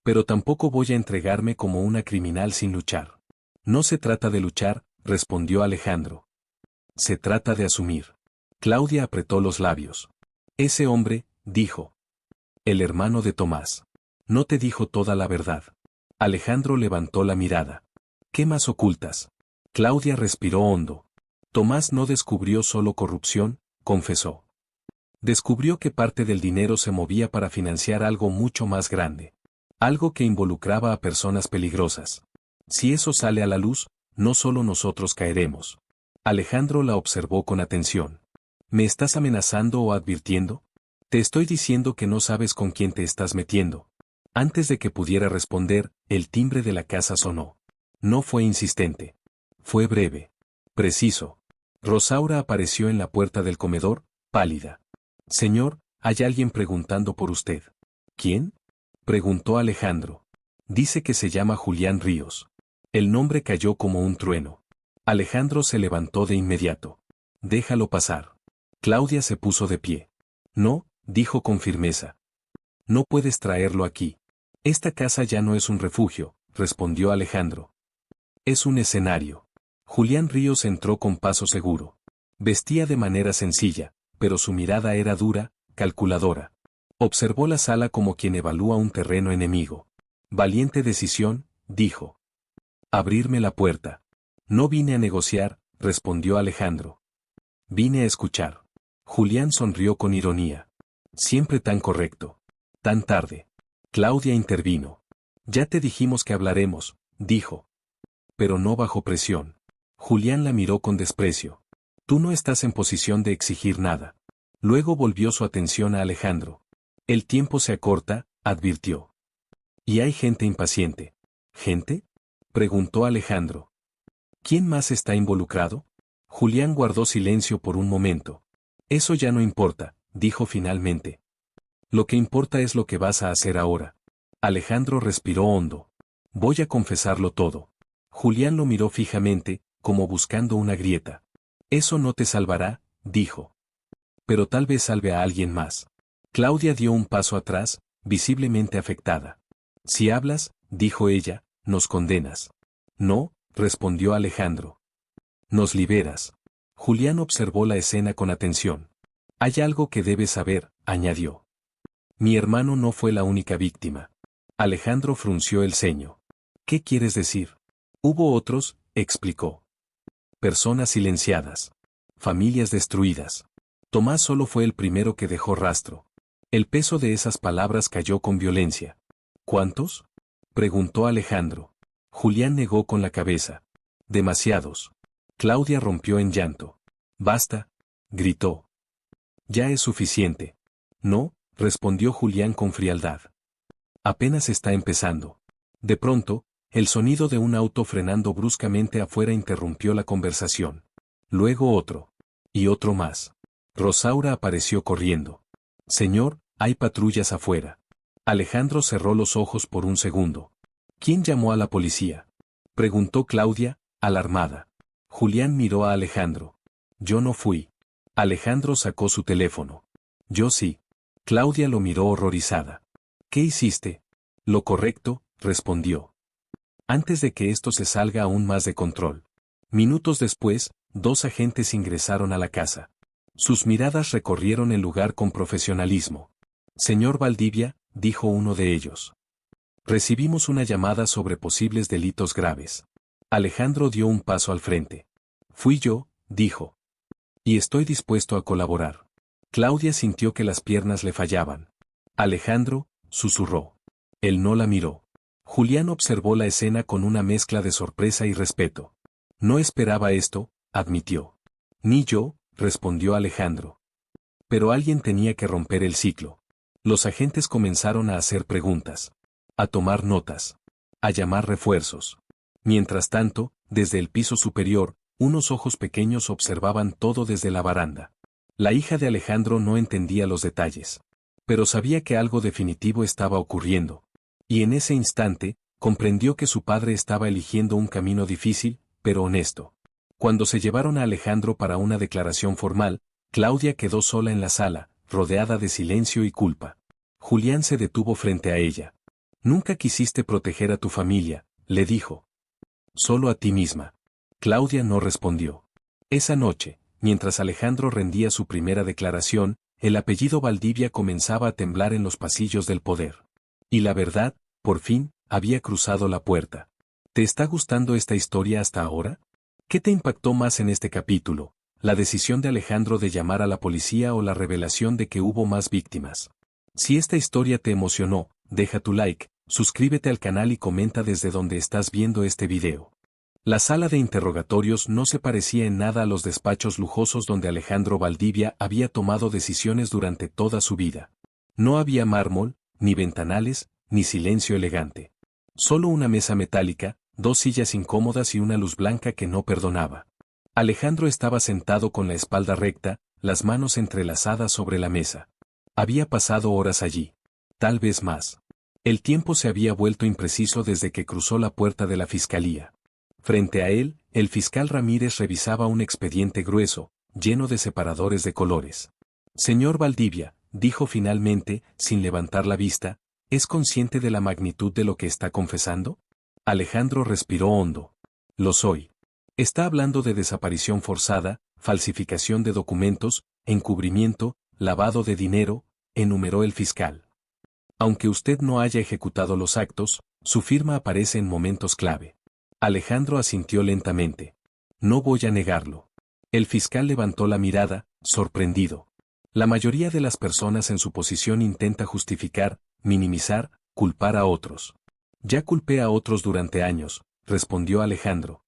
Pero tampoco voy a entregarme como una criminal sin luchar. No se trata de luchar, respondió Alejandro. Se trata de asumir. Claudia apretó los labios. Ese hombre, dijo. El hermano de Tomás. No te dijo toda la verdad. Alejandro levantó la mirada. ¿Qué más ocultas? Claudia respiró hondo. Tomás no descubrió solo corrupción, confesó. Descubrió que parte del dinero se movía para financiar algo mucho más grande. Algo que involucraba a personas peligrosas. Si eso sale a la luz, no solo nosotros caeremos. Alejandro la observó con atención. ¿Me estás amenazando o advirtiendo? Te estoy diciendo que no sabes con quién te estás metiendo. Antes de que pudiera responder, el timbre de la casa sonó. No fue insistente. Fue breve. Preciso. Rosaura apareció en la puerta del comedor, pálida. Señor, hay alguien preguntando por usted. ¿Quién?, preguntó Alejandro. Dice que se llama Julián Ríos. El nombre cayó como un trueno. Alejandro se levantó de inmediato. Déjalo pasar. Claudia se puso de pie. No, dijo con firmeza. No puedes traerlo aquí. Esta casa ya no es un refugio, respondió Alejandro. Es un escenario. Julián Ríos entró con paso seguro. Vestía de manera sencilla, pero su mirada era dura, calculadora. Observó la sala como quien evalúa un terreno enemigo. Valiente decisión, dijo. Abrirme la puerta. No vine a negociar, respondió Alejandro. Vine a escuchar. Julián sonrió con ironía. Siempre tan correcto. Tan tarde. Claudia intervino. Ya te dijimos que hablaremos, dijo. Pero no bajo presión. Julián la miró con desprecio. Tú no estás en posición de exigir nada. Luego volvió su atención a Alejandro. El tiempo se acorta, advirtió. Y hay gente impaciente. ¿Gente?, preguntó Alejandro. ¿Quién más está involucrado? Julián guardó silencio por un momento. Eso ya no importa, dijo finalmente. Lo que importa es lo que vas a hacer ahora. Alejandro respiró hondo. Voy a confesarlo todo. Julián lo miró fijamente, como buscando una grieta. Eso no te salvará, dijo. Pero tal vez salve a alguien más. Claudia dio un paso atrás, visiblemente afectada. Si hablas, dijo ella, nos condenas. No, respondió Alejandro. Nos liberas. Julián observó la escena con atención. Hay algo que debes saber, añadió. Mi hermano no fue la única víctima. Alejandro frunció el ceño. ¿Qué quieres decir? Hubo otros, explicó. Personas silenciadas. Familias destruidas. Tomás solo fue el primero que dejó rastro. El peso de esas palabras cayó con violencia. ¿Cuántos? Preguntó Alejandro. Julián negó con la cabeza. Demasiados. Claudia rompió en llanto. Basta, gritó. Ya es suficiente. No, respondió Julián con frialdad. Apenas está empezando. De pronto, el sonido de un auto frenando bruscamente afuera interrumpió la conversación. Luego otro. Y otro más. Rosaura apareció corriendo. Señor, hay patrullas afuera. Alejandro cerró los ojos por un segundo. ¿Quién llamó a la policía? Preguntó Claudia, alarmada. Julián miró a Alejandro. Yo no fui. Alejandro sacó su teléfono. Yo sí. Claudia lo miró horrorizada. ¿Qué hiciste? Lo correcto, respondió. Antes de que esto se salga aún más de control. Minutos después, 2 agentes ingresaron a la casa. Sus miradas recorrieron el lugar con profesionalismo. Señor Valdivia, dijo uno de ellos. Recibimos una llamada sobre posibles delitos graves. Alejandro dio un paso al frente. Fui yo, dijo. Y estoy dispuesto a colaborar. Claudia sintió que las piernas le fallaban. Alejandro, susurró. Él no la miró. Julián observó la escena con una mezcla de sorpresa y respeto. No esperaba esto, admitió. Ni yo, respondió Alejandro. Pero alguien tenía que romper el ciclo. Los agentes comenzaron a hacer preguntas. A tomar notas. A llamar refuerzos. Mientras tanto, desde el piso superior, unos ojos pequeños observaban todo desde la baranda. La hija de Alejandro no entendía los detalles. Pero sabía que algo definitivo estaba ocurriendo. Y en ese instante, comprendió que su padre estaba eligiendo un camino difícil, pero honesto. Cuando se llevaron a Alejandro para una declaración formal, Claudia quedó sola en la sala, rodeada de silencio y culpa. Julián se detuvo frente a ella. Nunca quisiste proteger a tu familia, le dijo. Solo a ti misma. Claudia no respondió. Esa noche, mientras Alejandro rendía su primera declaración, el apellido Valdivia comenzaba a temblar en los pasillos del poder. Y la verdad, por fin, había cruzado la puerta. ¿Te está gustando esta historia hasta ahora? ¿Qué te impactó más en este capítulo? ¿La decisión de Alejandro de llamar a la policía o la revelación de que hubo más víctimas? Si esta historia te emocionó, deja tu like, suscríbete al canal y comenta desde donde estás viendo este video. La sala de interrogatorios no se parecía en nada a los despachos lujosos donde Alejandro Valdivia había tomado decisiones durante toda su vida. No había mármol, ni ventanales, ni silencio elegante. Solo una mesa metálica, 2 sillas incómodas y una luz blanca que no perdonaba. Alejandro estaba sentado con la espalda recta, las manos entrelazadas sobre la mesa. Había pasado horas allí. Tal vez más. El tiempo se había vuelto impreciso desde que cruzó la puerta de la fiscalía. Frente a él, el fiscal Ramírez revisaba un expediente grueso, lleno de separadores de colores. Señor Valdivia, dijo finalmente, sin levantar la vista, ¿es consciente de la magnitud de lo que está confesando? Alejandro respiró hondo. Lo soy. Está hablando de desaparición forzada, falsificación de documentos, encubrimiento, lavado de dinero, enumeró el fiscal. Aunque usted no haya ejecutado los actos, su firma aparece en momentos clave. Alejandro asintió lentamente. No voy a negarlo. El fiscal levantó la mirada, sorprendido. La mayoría de las personas en su posición intenta justificar, minimizar, culpar a otros. Ya culpé a otros durante años, respondió Alejandro.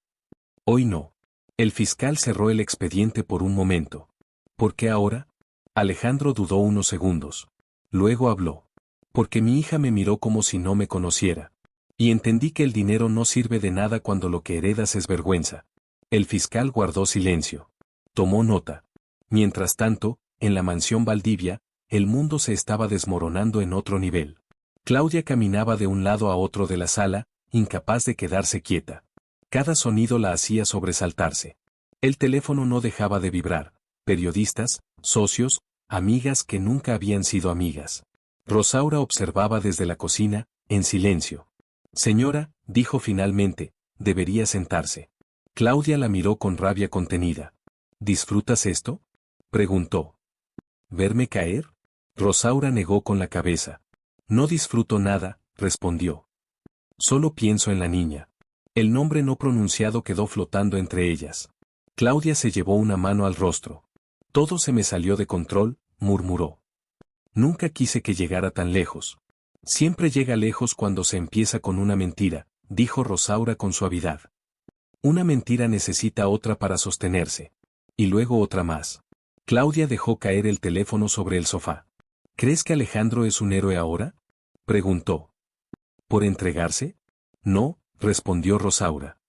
Hoy no. El fiscal cerró el expediente por un momento. ¿Por qué ahora? Alejandro dudó unos segundos. Luego habló. Porque mi hija me miró como si no me conociera. Y entendí que el dinero no sirve de nada cuando lo que heredas es vergüenza. El fiscal guardó silencio. Tomó nota. Mientras tanto, en la mansión Valdivia, el mundo se estaba desmoronando en otro nivel. Claudia caminaba de un lado a otro de la sala, incapaz de quedarse quieta. Cada sonido la hacía sobresaltarse. El teléfono no dejaba de vibrar. Periodistas, socios, amigas que nunca habían sido amigas. Rosaura observaba desde la cocina, en silencio. Señora, dijo finalmente, debería sentarse. Claudia la miró con rabia contenida. ¿Disfrutas esto?, preguntó. ¿Verme caer? Rosaura negó con la cabeza. No disfruto nada, respondió. Solo pienso en la niña. El nombre no pronunciado quedó flotando entre ellas. Claudia se llevó una mano al rostro. Todo se me salió de control, murmuró. Nunca quise que llegara tan lejos. Siempre llega lejos cuando se empieza con una mentira, dijo Rosaura con suavidad. Una mentira necesita otra para sostenerse. Y luego otra más. Claudia dejó caer el teléfono sobre el sofá. ¿Crees que Alejandro es un héroe ahora?, preguntó. ¿Por entregarse? No, respondió Rosaura.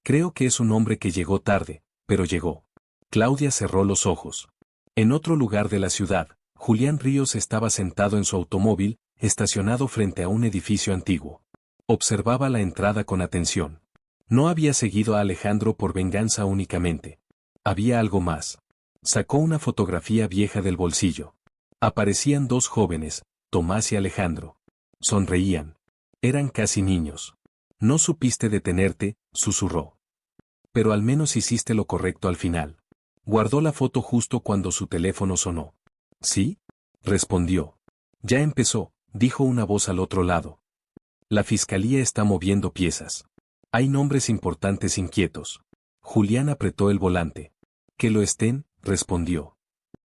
Creo que es un hombre que llegó tarde, pero llegó. Claudia cerró los ojos. En otro lugar de la ciudad, Julián Ríos estaba sentado en su automóvil, estacionado frente a un edificio antiguo. Observaba la entrada con atención. No había seguido a Alejandro por venganza únicamente. Había algo más. Sacó una fotografía vieja del bolsillo. Aparecían dos jóvenes, Tomás y Alejandro. Sonreían. Eran casi niños. No supiste detenerte, susurró. Pero al menos hiciste lo correcto al final. Guardó la foto justo cuando su teléfono sonó. ¿Sí?, respondió. Ya empezó, dijo una voz al otro lado. La fiscalía está moviendo piezas. Hay nombres importantes inquietos. Julián apretó el volante. Que lo estén, respondió.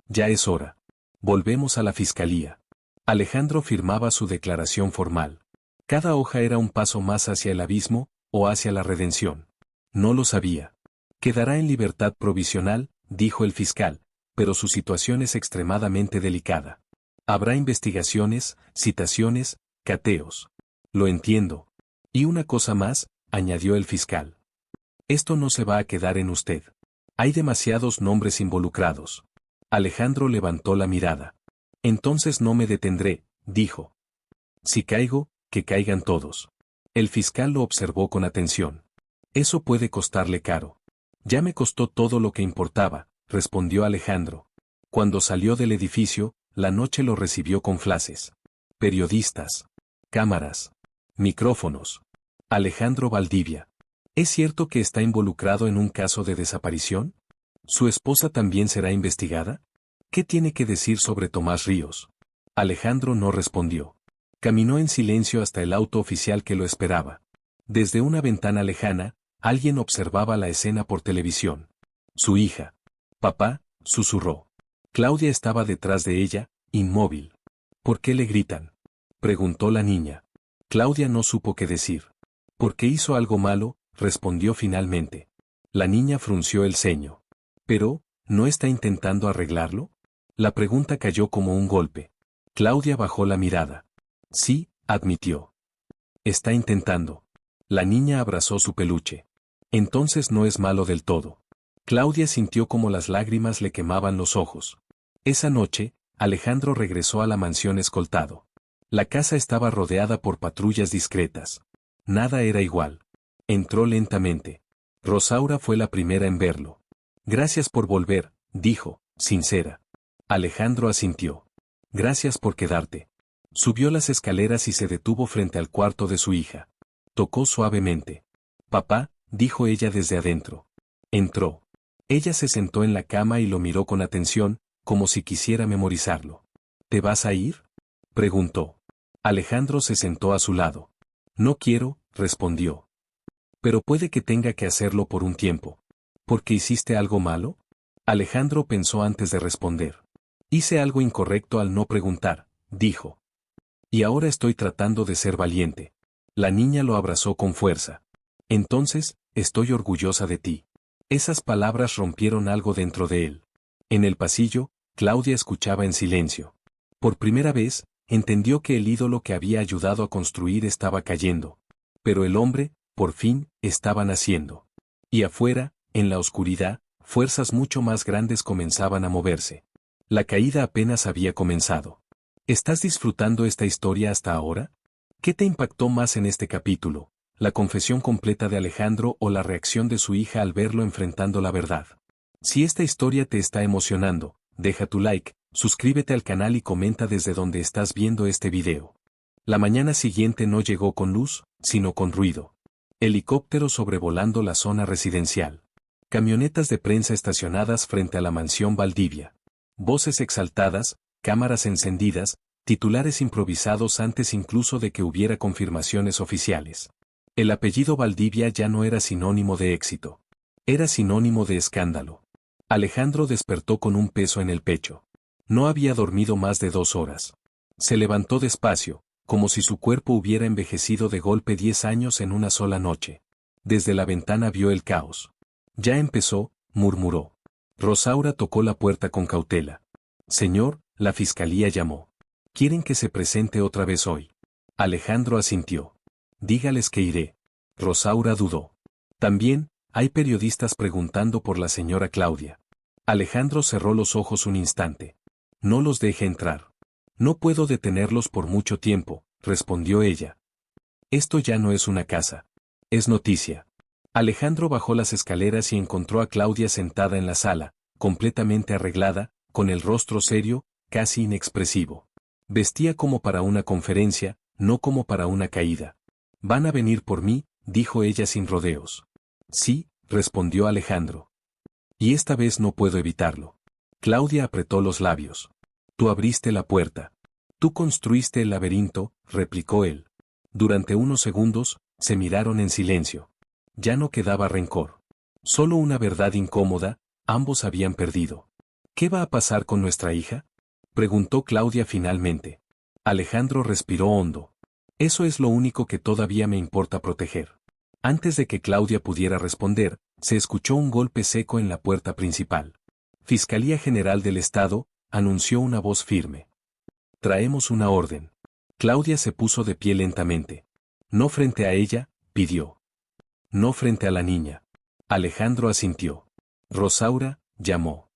Ya es hora. Volvemos a la fiscalía. Alejandro firmaba su declaración formal. Cada hoja era un paso más hacia el abismo, o hacia la redención. No lo sabía. Quedará en libertad provisional, dijo el fiscal, pero su situación es extremadamente delicada. Habrá investigaciones, citaciones, cateos. Lo entiendo. Y una cosa más, añadió el fiscal. Esto no se va a quedar en usted. Hay demasiados nombres involucrados. Alejandro levantó la mirada. Entonces no me detendré, dijo. Si caigo, que caigan todos. El fiscal lo observó con atención. Eso puede costarle caro. Ya me costó todo lo que importaba, respondió Alejandro. Cuando salió del edificio, la noche lo recibió con flashes. Periodistas. Cámaras. Micrófonos. Alejandro Valdivia. ¿Es cierto que está involucrado en un caso de desaparición? ¿Su esposa también será investigada? ¿Qué tiene que decir sobre Tomás Ríos? Alejandro no respondió. Caminó en silencio hasta el auto oficial que lo esperaba. Desde una ventana lejana, alguien observaba la escena por televisión. Su hija. Papá, susurró. Claudia estaba detrás de ella, inmóvil. ¿Por qué le gritan?, preguntó la niña. Claudia no supo qué decir. Porque hizo algo malo, respondió finalmente. La niña frunció el ceño. Pero, ¿no está intentando arreglarlo? La pregunta cayó como un golpe. Claudia bajó la mirada. Sí, admitió. Está intentando. La niña abrazó su peluche. Entonces no es malo del todo. Claudia sintió como las lágrimas le quemaban los ojos. Esa noche, Alejandro regresó a la mansión escoltado. La casa estaba rodeada por patrullas discretas. Nada era igual. Entró lentamente. Rosaura fue la primera en verlo. Gracias por volver, dijo, sincera. Alejandro asintió. Gracias por quedarte. Subió las escaleras y se detuvo frente al cuarto de su hija. Tocó suavemente. Papá, dijo ella desde adentro. Entró. Ella se sentó en la cama y lo miró con atención, como si quisiera memorizarlo. ¿Te vas a ir?, preguntó. Alejandro se sentó a su lado. No quiero, respondió. Pero puede que tenga que hacerlo por un tiempo. ¿Por qué hiciste algo malo? Alejandro pensó antes de responder. Hice algo incorrecto al no preguntar, dijo. Y ahora estoy tratando de ser valiente. La niña lo abrazó con fuerza. Entonces, estoy orgullosa de ti. Esas palabras rompieron algo dentro de él. En el pasillo, Claudia escuchaba en silencio. Por primera vez, entendió que el ídolo que había ayudado a construir estaba cayendo. Pero el hombre, por fin, estaba naciendo. Y afuera, en la oscuridad, fuerzas mucho más grandes comenzaban a moverse. La caída apenas había comenzado. ¿Estás disfrutando esta historia hasta ahora? ¿Qué te impactó más en este capítulo? la confesión completa de Alejandro o la reacción de su hija al verlo enfrentando la verdad. Si esta historia te está emocionando, deja tu like, suscríbete al canal y comenta desde donde estás viendo este video. La mañana siguiente no llegó con luz, sino con ruido. Helicópteros sobrevolando la zona residencial. Camionetas de prensa estacionadas frente a la mansión Valdivia. Voces exaltadas, cámaras encendidas, titulares improvisados antes incluso de que hubiera confirmaciones oficiales. El apellido Valdivia ya no era sinónimo de éxito. Era sinónimo de escándalo. Alejandro despertó con un peso en el pecho. No había dormido más de 2 horas. Se levantó despacio, como si su cuerpo hubiera envejecido de golpe 10 años en una sola noche. Desde la ventana vio el caos. Ya empezó, murmuró. Rosaura tocó la puerta con cautela. Señor, la fiscalía llamó. ¿Quieren que se presente otra vez hoy? Alejandro asintió. Dígales que iré. Rosaura dudó. También, hay periodistas preguntando por la señora Claudia. Alejandro cerró los ojos un instante. No los deje entrar. No puedo detenerlos por mucho tiempo, respondió ella. Esto ya no es una casa. Es noticia. Alejandro bajó las escaleras y encontró a Claudia sentada en la sala, completamente arreglada, con el rostro serio, casi inexpresivo. Vestía como para una conferencia, no como para una caída. Van a venir por mí, dijo ella sin rodeos. Sí, respondió Alejandro. Y esta vez no puedo evitarlo. Claudia apretó los labios. Tú abriste la puerta. Tú construiste el laberinto, replicó él. Durante unos segundos, se miraron en silencio. Ya no quedaba rencor. Solo una verdad incómoda, ambos habían perdido. ¿Qué va a pasar con nuestra hija? Preguntó Claudia finalmente. Alejandro respiró hondo. Eso es lo único que todavía me importa proteger. Antes de que Claudia pudiera responder, se escuchó un golpe seco en la puerta principal. Fiscalía General del Estado, anunció una voz firme. Traemos una orden. Claudia se puso de pie lentamente. No frente a ella, pidió. No frente a la niña. Alejandro asintió. Rosaura, llamó.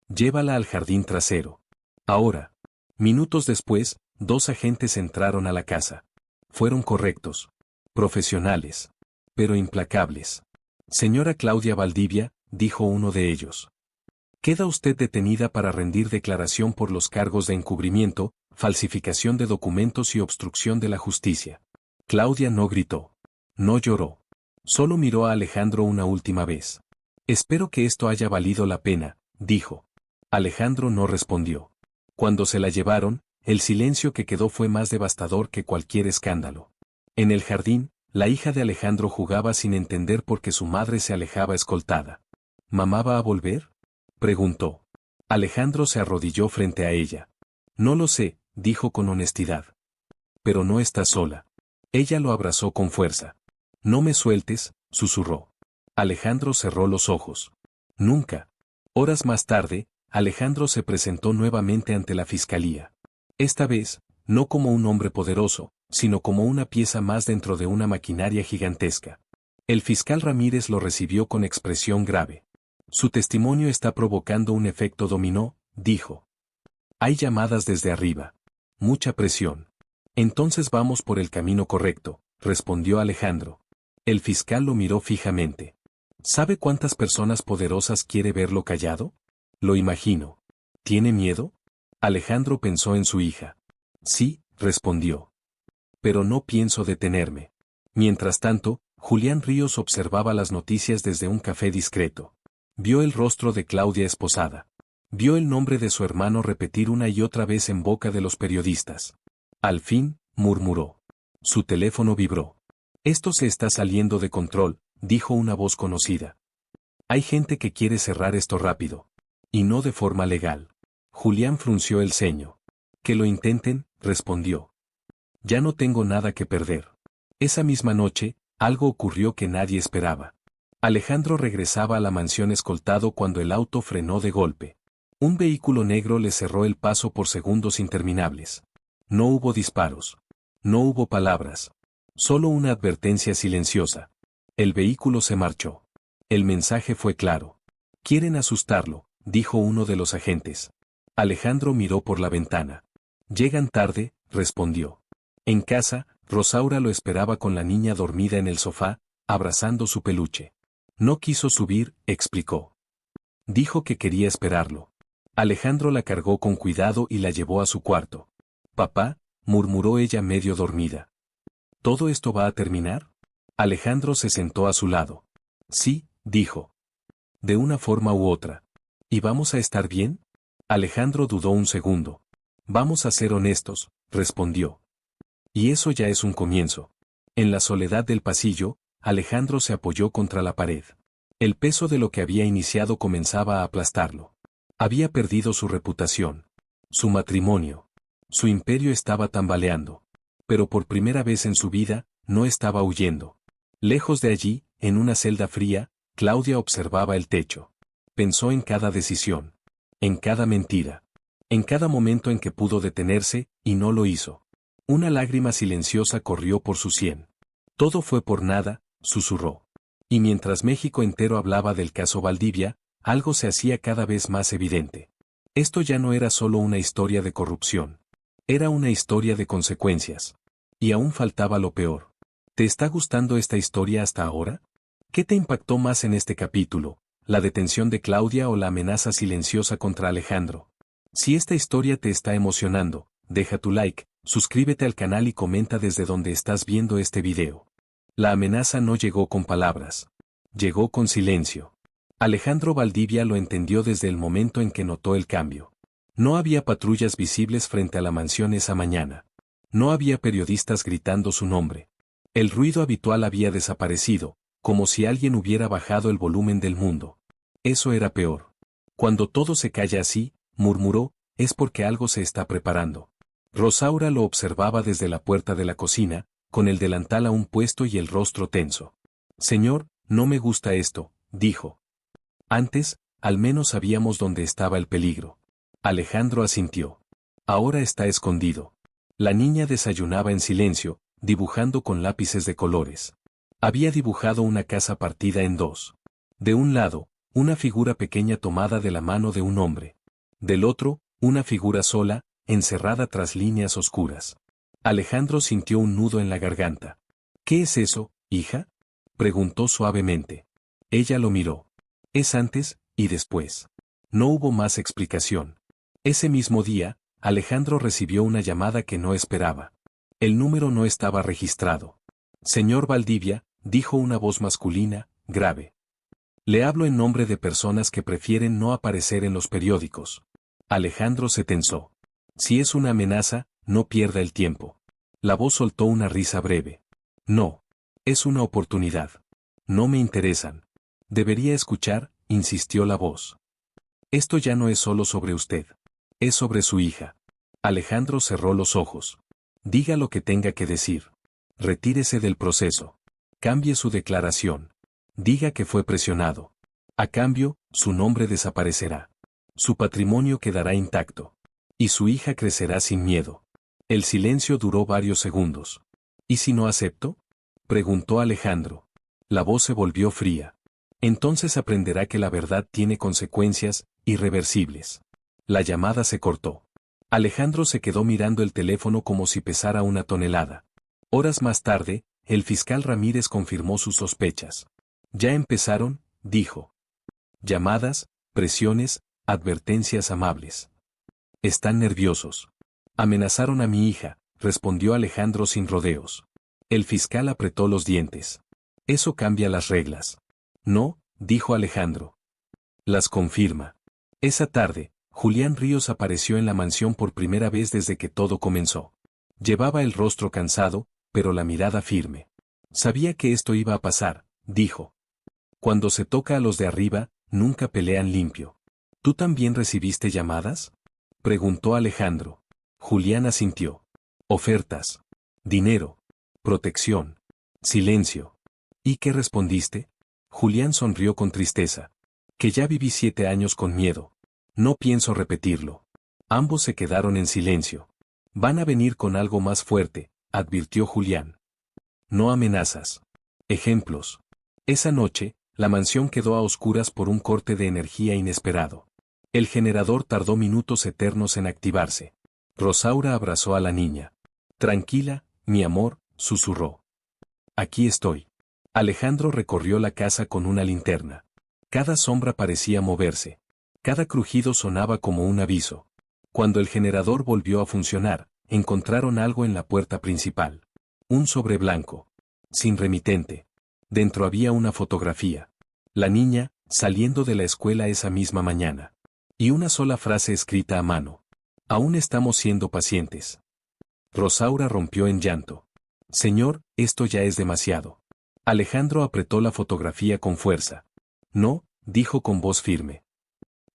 Llévala al jardín trasero. Ahora. Minutos después, 2 agentes entraron a la casa. Fueron correctos. Profesionales. Pero implacables. Señora Claudia Valdivia, dijo uno de ellos. Queda usted detenida para rendir declaración por los cargos de encubrimiento, falsificación de documentos y obstrucción de la justicia. Claudia no gritó. No lloró. Solo miró a Alejandro una última vez. Espero que esto haya valido la pena, dijo. Alejandro no respondió. Cuando se la llevaron, el silencio que quedó fue más devastador que cualquier escándalo. En el jardín, la hija de Alejandro jugaba sin entender por qué su madre se alejaba escoltada. ¿Mamá va a volver?, preguntó. Alejandro se arrodilló frente a ella. No lo sé, dijo con honestidad. Pero no estás sola. Ella lo abrazó con fuerza. No me sueltes, susurró. Alejandro cerró los ojos. Nunca. Horas más tarde, Alejandro se presentó nuevamente ante la fiscalía. Esta vez, no como un hombre poderoso, sino como una pieza más dentro de una maquinaria gigantesca. El fiscal Ramírez lo recibió con expresión grave. Su testimonio está provocando un efecto dominó, dijo. Hay llamadas desde arriba. Mucha presión. Entonces vamos por el camino correcto, respondió Alejandro. El fiscal lo miró fijamente. ¿Sabe cuántas personas poderosas quiere verlo callado? Lo imagino. ¿Tiene miedo? Alejandro pensó en su hija. Sí, respondió. Pero no pienso detenerme. Mientras tanto, Julián Ríos observaba las noticias desde un café discreto. Vio el rostro de Claudia esposada. Vio el nombre de su hermano repetir una y otra vez en boca de los periodistas. Al fin, murmuró. Su teléfono vibró. Esto se está saliendo de control, dijo una voz conocida. Hay gente que quiere cerrar esto rápido. Y no de forma legal. Julián frunció el ceño. Que lo intenten, respondió. Ya no tengo nada que perder. Esa misma noche, algo ocurrió que nadie esperaba. Alejandro regresaba a la mansión escoltado cuando el auto frenó de golpe. Un vehículo negro le cerró el paso por segundos interminables. No hubo disparos. No hubo palabras. Solo una advertencia silenciosa. El vehículo se marchó. El mensaje fue claro. Quieren asustarlo, dijo uno de los agentes. Alejandro miró por la ventana. Llegan tarde, respondió. En casa, Rosaura lo esperaba con la niña dormida en el sofá, abrazando su peluche. No quiso subir, explicó. Dijo que quería esperarlo. Alejandro la cargó con cuidado y la llevó a su cuarto. Papá, murmuró ella medio dormida. ¿Todo esto va a terminar? Alejandro se sentó a su lado. Sí, dijo. De una forma u otra. ¿Y vamos a estar bien? Alejandro dudó un segundo. Vamos a ser honestos, respondió. Y eso ya es un comienzo. En la soledad del pasillo, Alejandro se apoyó contra la pared. El peso de lo que había iniciado comenzaba a aplastarlo. Había perdido su reputación. Su matrimonio. Su imperio estaba tambaleando. Pero por primera vez en su vida, no estaba huyendo. Lejos de allí, en una celda fría, Claudia observaba el techo. Pensó en cada decisión. En cada mentira. En cada momento en que pudo detenerse, y no lo hizo. Una lágrima silenciosa corrió por su sien. Todo fue por nada, susurró. Y mientras México entero hablaba del caso Valdivia, algo se hacía cada vez más evidente. Esto ya no era solo una historia de corrupción. Era una historia de consecuencias. Y aún faltaba lo peor. ¿Te está gustando esta historia hasta ahora? ¿Qué te impactó más en este capítulo, la detención de Claudia o la amenaza silenciosa contra Alejandro? Si esta historia te está emocionando, deja tu like, suscríbete al canal y comenta desde donde estás viendo este video. La amenaza no llegó con palabras. Llegó con silencio. Alejandro Valdivia lo entendió desde el momento en que notó el cambio. No había patrullas visibles frente a la mansión esa mañana. No había periodistas gritando su nombre. El ruido habitual había desaparecido, como si alguien hubiera bajado el volumen del mundo. Eso era peor. Cuando todo se calla así, murmuró, es porque algo se está preparando. Rosaura lo observaba desde la puerta de la cocina, con el delantal aún puesto y el rostro tenso. Señor, no me gusta esto, dijo. Antes, al menos sabíamos dónde estaba el peligro. Alejandro asintió. Ahora está escondido. La niña desayunaba en silencio, dibujando con lápices de colores. Había dibujado una casa partida en dos. De un lado, una figura pequeña tomada de la mano de un hombre. Del otro, una figura sola, encerrada tras líneas oscuras. Alejandro sintió un nudo en la garganta. ¿Qué es eso, hija? Preguntó suavemente. Ella lo miró. Es antes, y después. No hubo más explicación. Ese mismo día, Alejandro recibió una llamada que no esperaba. El número no estaba registrado. Señor Valdivia, dijo una voz masculina, grave. Le hablo en nombre de personas que prefieren no aparecer en los periódicos. Alejandro se tensó. Si es una amenaza, no pierda el tiempo. La voz soltó una risa breve. No. Es una oportunidad. No me interesan. Debería escuchar, insistió la voz. Esto ya no es solo sobre usted. Es sobre su hija. Alejandro cerró los ojos. Diga lo que tenga que decir. Retírese del proceso. Cambie su declaración. Diga que fue presionado. A cambio, su nombre desaparecerá. Su patrimonio quedará intacto. Y su hija crecerá sin miedo. El silencio duró varios segundos. ¿Y si no acepto? Preguntó Alejandro. La voz se volvió fría. Entonces aprenderá que la verdad tiene consecuencias irreversibles. La llamada se cortó. Alejandro se quedó mirando el teléfono como si pesara una tonelada. Horas más tarde, el fiscal Ramírez confirmó sus sospechas. Ya empezaron, dijo. Llamadas, presiones, advertencias amables. Están nerviosos. Amenazaron a mi hija, respondió Alejandro sin rodeos. El fiscal apretó los dientes. Eso cambia las reglas. No, dijo Alejandro. Las confirma. Esa tarde, Julián Ríos apareció en la mansión por primera vez desde que todo comenzó. Llevaba el rostro cansado, pero la mirada firme. Sabía que esto iba a pasar, dijo. Cuando se toca a los de arriba, nunca pelean limpio. ¿Tú también recibiste llamadas? Preguntó Alejandro. Julián asintió. Ofertas. Dinero. Protección. Silencio. ¿Y qué respondiste? Julián sonrió con tristeza. Que ya viví 7 años con miedo. No pienso repetirlo. Ambos se quedaron en silencio. Van a venir con algo más fuerte, advirtió Julián. No amenazas. Ejemplos. Esa noche, la mansión quedó a oscuras por un corte de energía inesperado. El generador tardó minutos eternos en activarse. Rosaura abrazó a la niña. Tranquila, mi amor, susurró. Aquí estoy. Alejandro recorrió la casa con una linterna. Cada sombra parecía moverse. Cada crujido sonaba como un aviso. Cuando el generador volvió a funcionar, encontraron algo en la puerta principal. Un sobre blanco. Sin remitente. Dentro había una fotografía. La niña, saliendo de la escuela esa misma mañana. Y una sola frase escrita a mano. Aún estamos siendo pacientes. Rosaura rompió en llanto. Señor, esto ya es demasiado. Alejandro apretó la fotografía con fuerza. No, dijo con voz firme.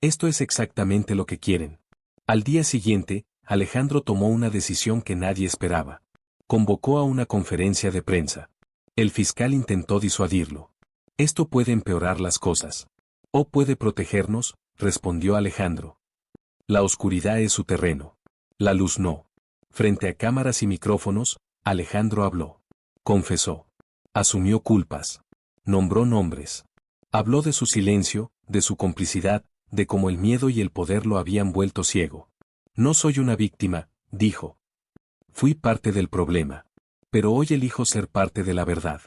Esto es exactamente lo que quieren. Al día siguiente, Alejandro tomó una decisión que nadie esperaba. Convocó a una conferencia de prensa. El fiscal intentó disuadirlo. Esto puede empeorar las cosas. O puede protegernos, respondió Alejandro. La oscuridad es su terreno. La luz no. Frente a cámaras y micrófonos, Alejandro habló. Confesó. Asumió culpas. Nombró nombres. Habló de su silencio, de su complicidad, de cómo el miedo y el poder lo habían vuelto ciego. No soy una víctima, dijo. Fui parte del problema. Pero hoy elijo ser parte de la verdad.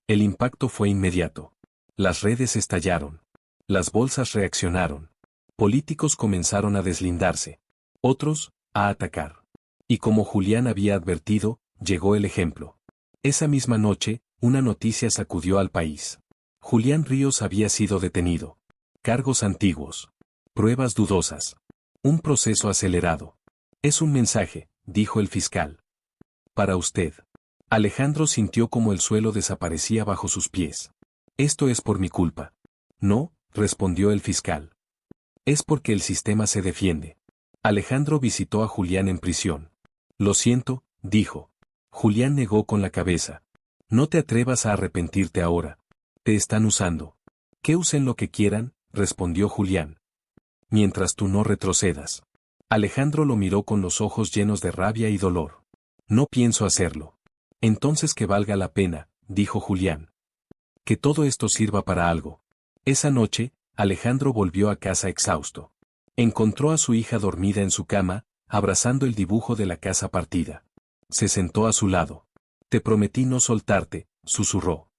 El impacto fue inmediato. Las redes estallaron. Las bolsas reaccionaron. Políticos comenzaron a deslindarse. Otros, a atacar. Y como Julián había advertido, llegó el ejemplo. Esa misma noche, una noticia sacudió al país. Julián Ríos había sido detenido. Cargos antiguos. Pruebas dudosas. Un proceso acelerado. Es un mensaje, dijo el fiscal. Para usted. Alejandro sintió como el suelo desaparecía bajo sus pies. Esto es por mi culpa. No, respondió el fiscal. Es porque el sistema se defiende. Alejandro visitó a Julián en prisión. Lo siento, dijo. Julián negó con la cabeza. No te atrevas a arrepentirte ahora. Te están usando. Que usen lo que quieran, respondió Julián. Mientras tú no retrocedas. Alejandro lo miró con los ojos llenos de rabia y dolor. No pienso hacerlo. Entonces que valga la pena, dijo Julián. Que todo esto sirva para algo. Esa noche, Alejandro volvió a casa exhausto. Encontró a su hija dormida en su cama, abrazando el dibujo de la casa partida. Se sentó a su lado. Te prometí no soltarte, susurró.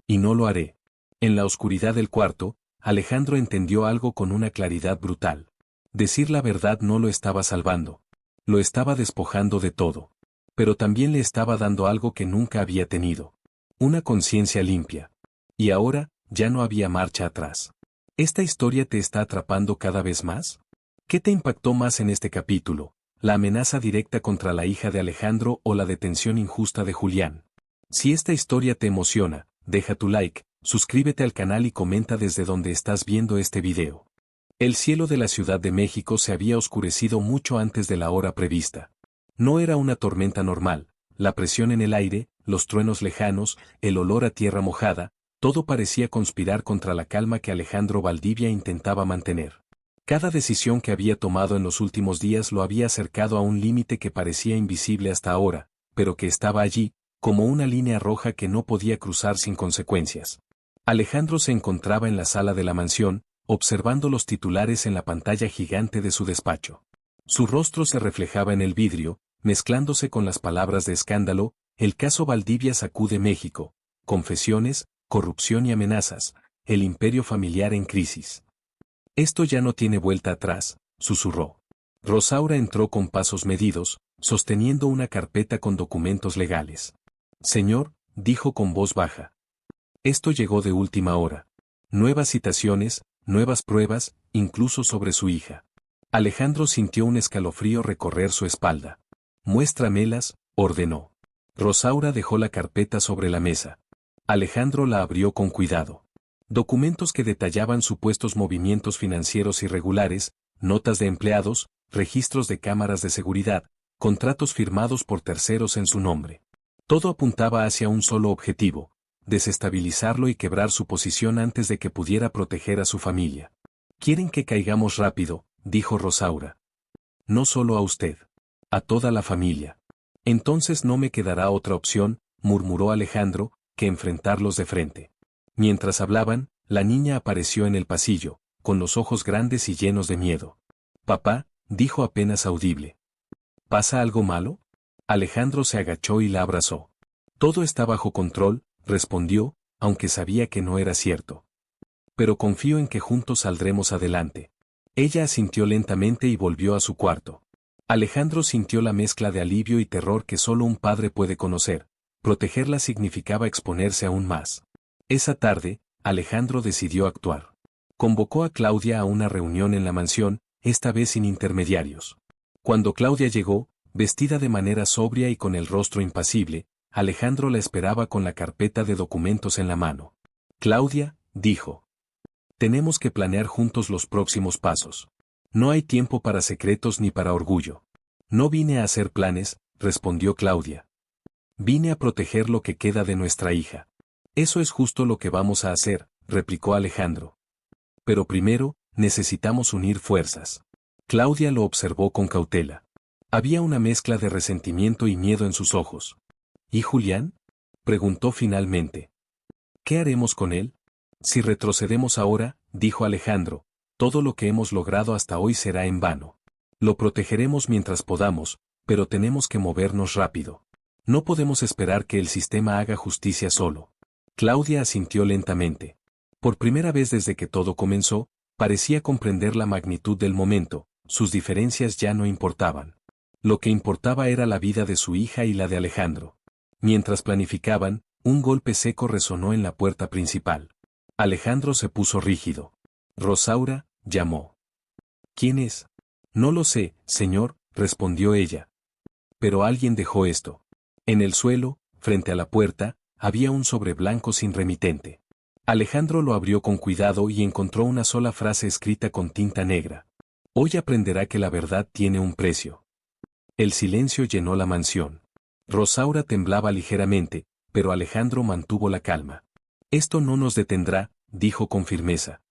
Y no lo haré. En la oscuridad del cuarto, Alejandro entendió algo con una claridad brutal. Decir la verdad no lo estaba salvando. Lo estaba despojando de todo. Pero también le estaba dando algo que nunca había tenido. Una conciencia limpia. Y ahora, ya no había marcha atrás. ¿Esta historia te está atrapando cada vez más? ¿Qué te impactó más en este capítulo? ¿La amenaza directa contra la hija de Alejandro o la detención injusta de Julián? Si esta historia te emociona, deja tu like, suscríbete al canal y comenta desde donde estás viendo este video. El cielo de la Ciudad de México se había oscurecido mucho antes de la hora prevista. No era una tormenta normal, la presión en el aire, los truenos lejanos, el olor a tierra mojada, todo parecía conspirar contra la calma que Alejandro Valdivia intentaba mantener. Cada decisión que había tomado en los últimos días lo había acercado a un límite que parecía invisible hasta ahora, pero que estaba allí, como una línea roja que no podía cruzar sin consecuencias. Alejandro se encontraba en la sala de la mansión, observando los titulares en la pantalla gigante de su despacho. Su rostro se reflejaba en el vidrio, mezclándose con las palabras de escándalo: el caso Valdivia sacude México, confesiones, corrupción y amenazas, el imperio familiar en crisis. Esto ya no tiene vuelta atrás, susurró. Rosaura entró con pasos medidos, sosteniendo una carpeta con documentos legales. Señor, dijo con voz baja. Esto llegó de última hora. Nuevas citaciones, nuevas pruebas, incluso sobre su hija. Alejandro sintió un escalofrío recorrer su espalda. Muéstramelas, ordenó. Rosaura dejó la carpeta sobre la mesa. Alejandro la abrió con cuidado. Documentos que detallaban supuestos movimientos financieros irregulares, notas de empleados, registros de cámaras de seguridad, contratos firmados por terceros en su nombre. Todo apuntaba hacia un solo objetivo: desestabilizarlo y quebrar su posición antes de que pudiera proteger a su familia. Quieren que caigamos rápido, dijo Rosaura. No solo a usted. A toda la familia. Entonces no me quedará otra opción, murmuró Alejandro, que enfrentarlos de frente. Mientras hablaban, la niña apareció en el pasillo, con los ojos grandes y llenos de miedo. Papá, dijo apenas audible. ¿Pasa algo malo? Alejandro se agachó y la abrazó. Todo está bajo control, respondió, aunque sabía que no era cierto. Pero confío en que juntos saldremos adelante. Ella asintió lentamente y volvió a su cuarto. Alejandro sintió la mezcla de alivio y terror que solo un padre puede conocer. Protegerla significaba exponerse aún más. Esa tarde, Alejandro decidió actuar. Convocó a Claudia a una reunión en la mansión, esta vez sin intermediarios. Cuando Claudia llegó, vestida de manera sobria y con el rostro impasible, Alejandro la esperaba con la carpeta de documentos en la mano. Claudia, dijo. Tenemos que planear juntos los próximos pasos. No hay tiempo para secretos ni para orgullo. No vine a hacer planes, respondió Claudia. Vine a proteger lo que queda de nuestra hija. Eso es justo lo que vamos a hacer, replicó Alejandro. Pero primero, necesitamos unir fuerzas. Claudia lo observó con cautela. Había una mezcla de resentimiento y miedo en sus ojos. ¿Y Julián? Preguntó finalmente. ¿Qué haremos con él? Si retrocedemos ahora, dijo Alejandro, todo lo que hemos logrado hasta hoy será en vano. Lo protegeremos mientras podamos, pero tenemos que movernos rápido. No podemos esperar que el sistema haga justicia solo. Claudia asintió lentamente. Por primera vez desde que todo comenzó, parecía comprender la magnitud del momento, sus diferencias ya no importaban. Lo que importaba era la vida de su hija y la de Alejandro. Mientras planificaban, un golpe seco resonó en la puerta principal. Alejandro se puso rígido. Rosaura, llamó. ¿Quién es? No lo sé, señor, respondió ella. Pero alguien dejó esto. En el suelo, frente a la puerta, había un sobre blanco sin remitente. Alejandro lo abrió con cuidado y encontró una sola frase escrita con tinta negra. Hoy aprenderá que la verdad tiene un precio. El silencio llenó la mansión. Rosaura temblaba ligeramente, pero Alejandro mantuvo la calma. Esto no nos detendrá, dijo con firmeza.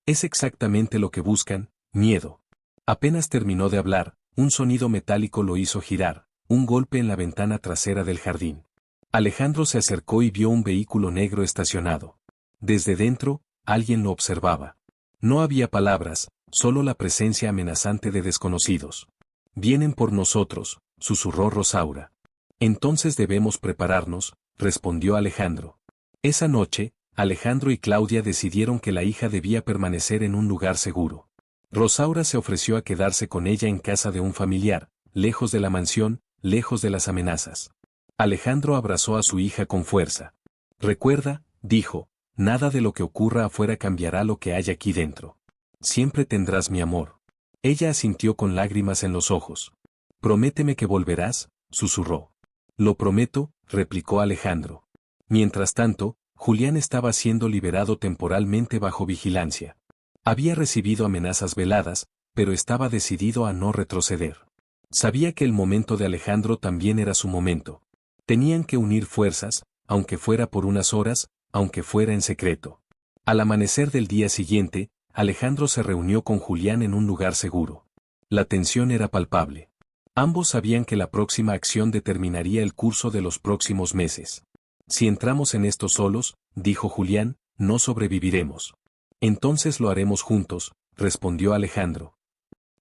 Es exactamente lo que buscan, miedo. Apenas terminó de hablar, un sonido metálico lo hizo girar, un golpe en la ventana trasera del jardín. Alejandro se acercó y vio un vehículo negro estacionado. Desde dentro, alguien lo observaba. No había palabras, solo la presencia amenazante de desconocidos. Vienen por nosotros, susurró Rosaura. Entonces debemos prepararnos, respondió Alejandro. Esa noche, Alejandro y Claudia decidieron que la hija debía permanecer en un lugar seguro. Rosaura se ofreció a quedarse con ella en casa de un familiar, lejos de la mansión, lejos de las amenazas. Alejandro abrazó a su hija con fuerza. Recuerda, dijo, nada de lo que ocurra afuera cambiará lo que hay aquí dentro. Siempre tendrás mi amor. Ella asintió con lágrimas en los ojos. Prométeme que volverás, susurró. Lo prometo, replicó Alejandro. Mientras tanto, Julián estaba siendo liberado temporalmente bajo vigilancia. Había recibido amenazas veladas, pero estaba decidido a no retroceder. Sabía que el momento de Alejandro también era su momento. Tenían que unir fuerzas, aunque fuera por unas horas, aunque fuera en secreto. Al amanecer del día siguiente, Alejandro se reunió con Julián en un lugar seguro. La tensión era palpable. Ambos sabían que la próxima acción determinaría el curso de los próximos meses. Si entramos en esto solos, dijo Julián, no sobreviviremos. Entonces lo haremos juntos, respondió Alejandro.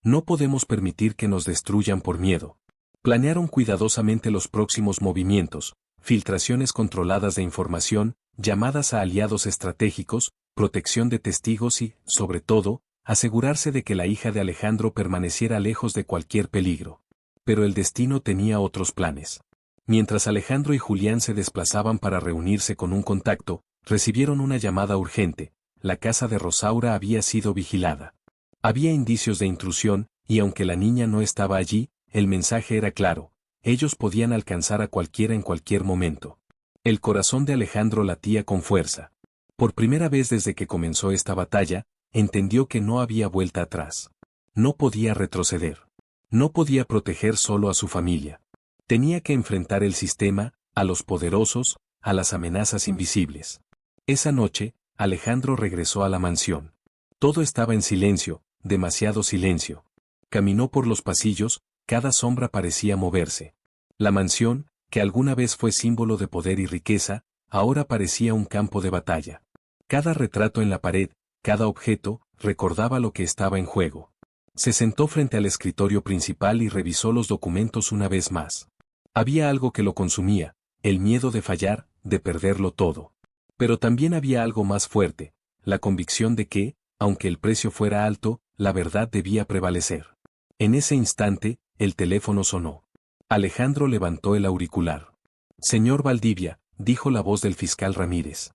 No podemos permitir que nos destruyan por miedo. Planearon cuidadosamente los próximos movimientos, filtraciones controladas de información, llamadas a aliados estratégicos, protección de testigos y, sobre todo, asegurarse de que la hija de Alejandro permaneciera lejos de cualquier peligro. Pero el destino tenía otros planes. Mientras Alejandro y Julián se desplazaban para reunirse con un contacto, recibieron una llamada urgente. La casa de Rosaura había sido vigilada. Había indicios de intrusión, y aunque la niña no estaba allí, el mensaje era claro. Ellos podían alcanzar a cualquiera en cualquier momento. El corazón de Alejandro latía con fuerza. Por primera vez desde que comenzó esta batalla, entendió que no había vuelta atrás. No podía retroceder. No podía proteger solo a su familia. Tenía que enfrentar el sistema, a los poderosos, a las amenazas invisibles. Esa noche, Alejandro regresó a la mansión. Todo estaba en silencio, demasiado silencio. Caminó por los pasillos, cada sombra parecía moverse. La mansión, que alguna vez fue símbolo de poder y riqueza, ahora parecía un campo de batalla. Cada retrato en la pared, cada objeto, recordaba lo que estaba en juego. Se sentó frente al escritorio principal y revisó los documentos una vez más. Había algo que lo consumía, el miedo de fallar, de perderlo todo. Pero también había algo más fuerte, la convicción de que, aunque el precio fuera alto, la verdad debía prevalecer. En ese instante, el teléfono sonó. Alejandro levantó el auricular. Señor Valdivia, dijo la voz del fiscal Ramírez.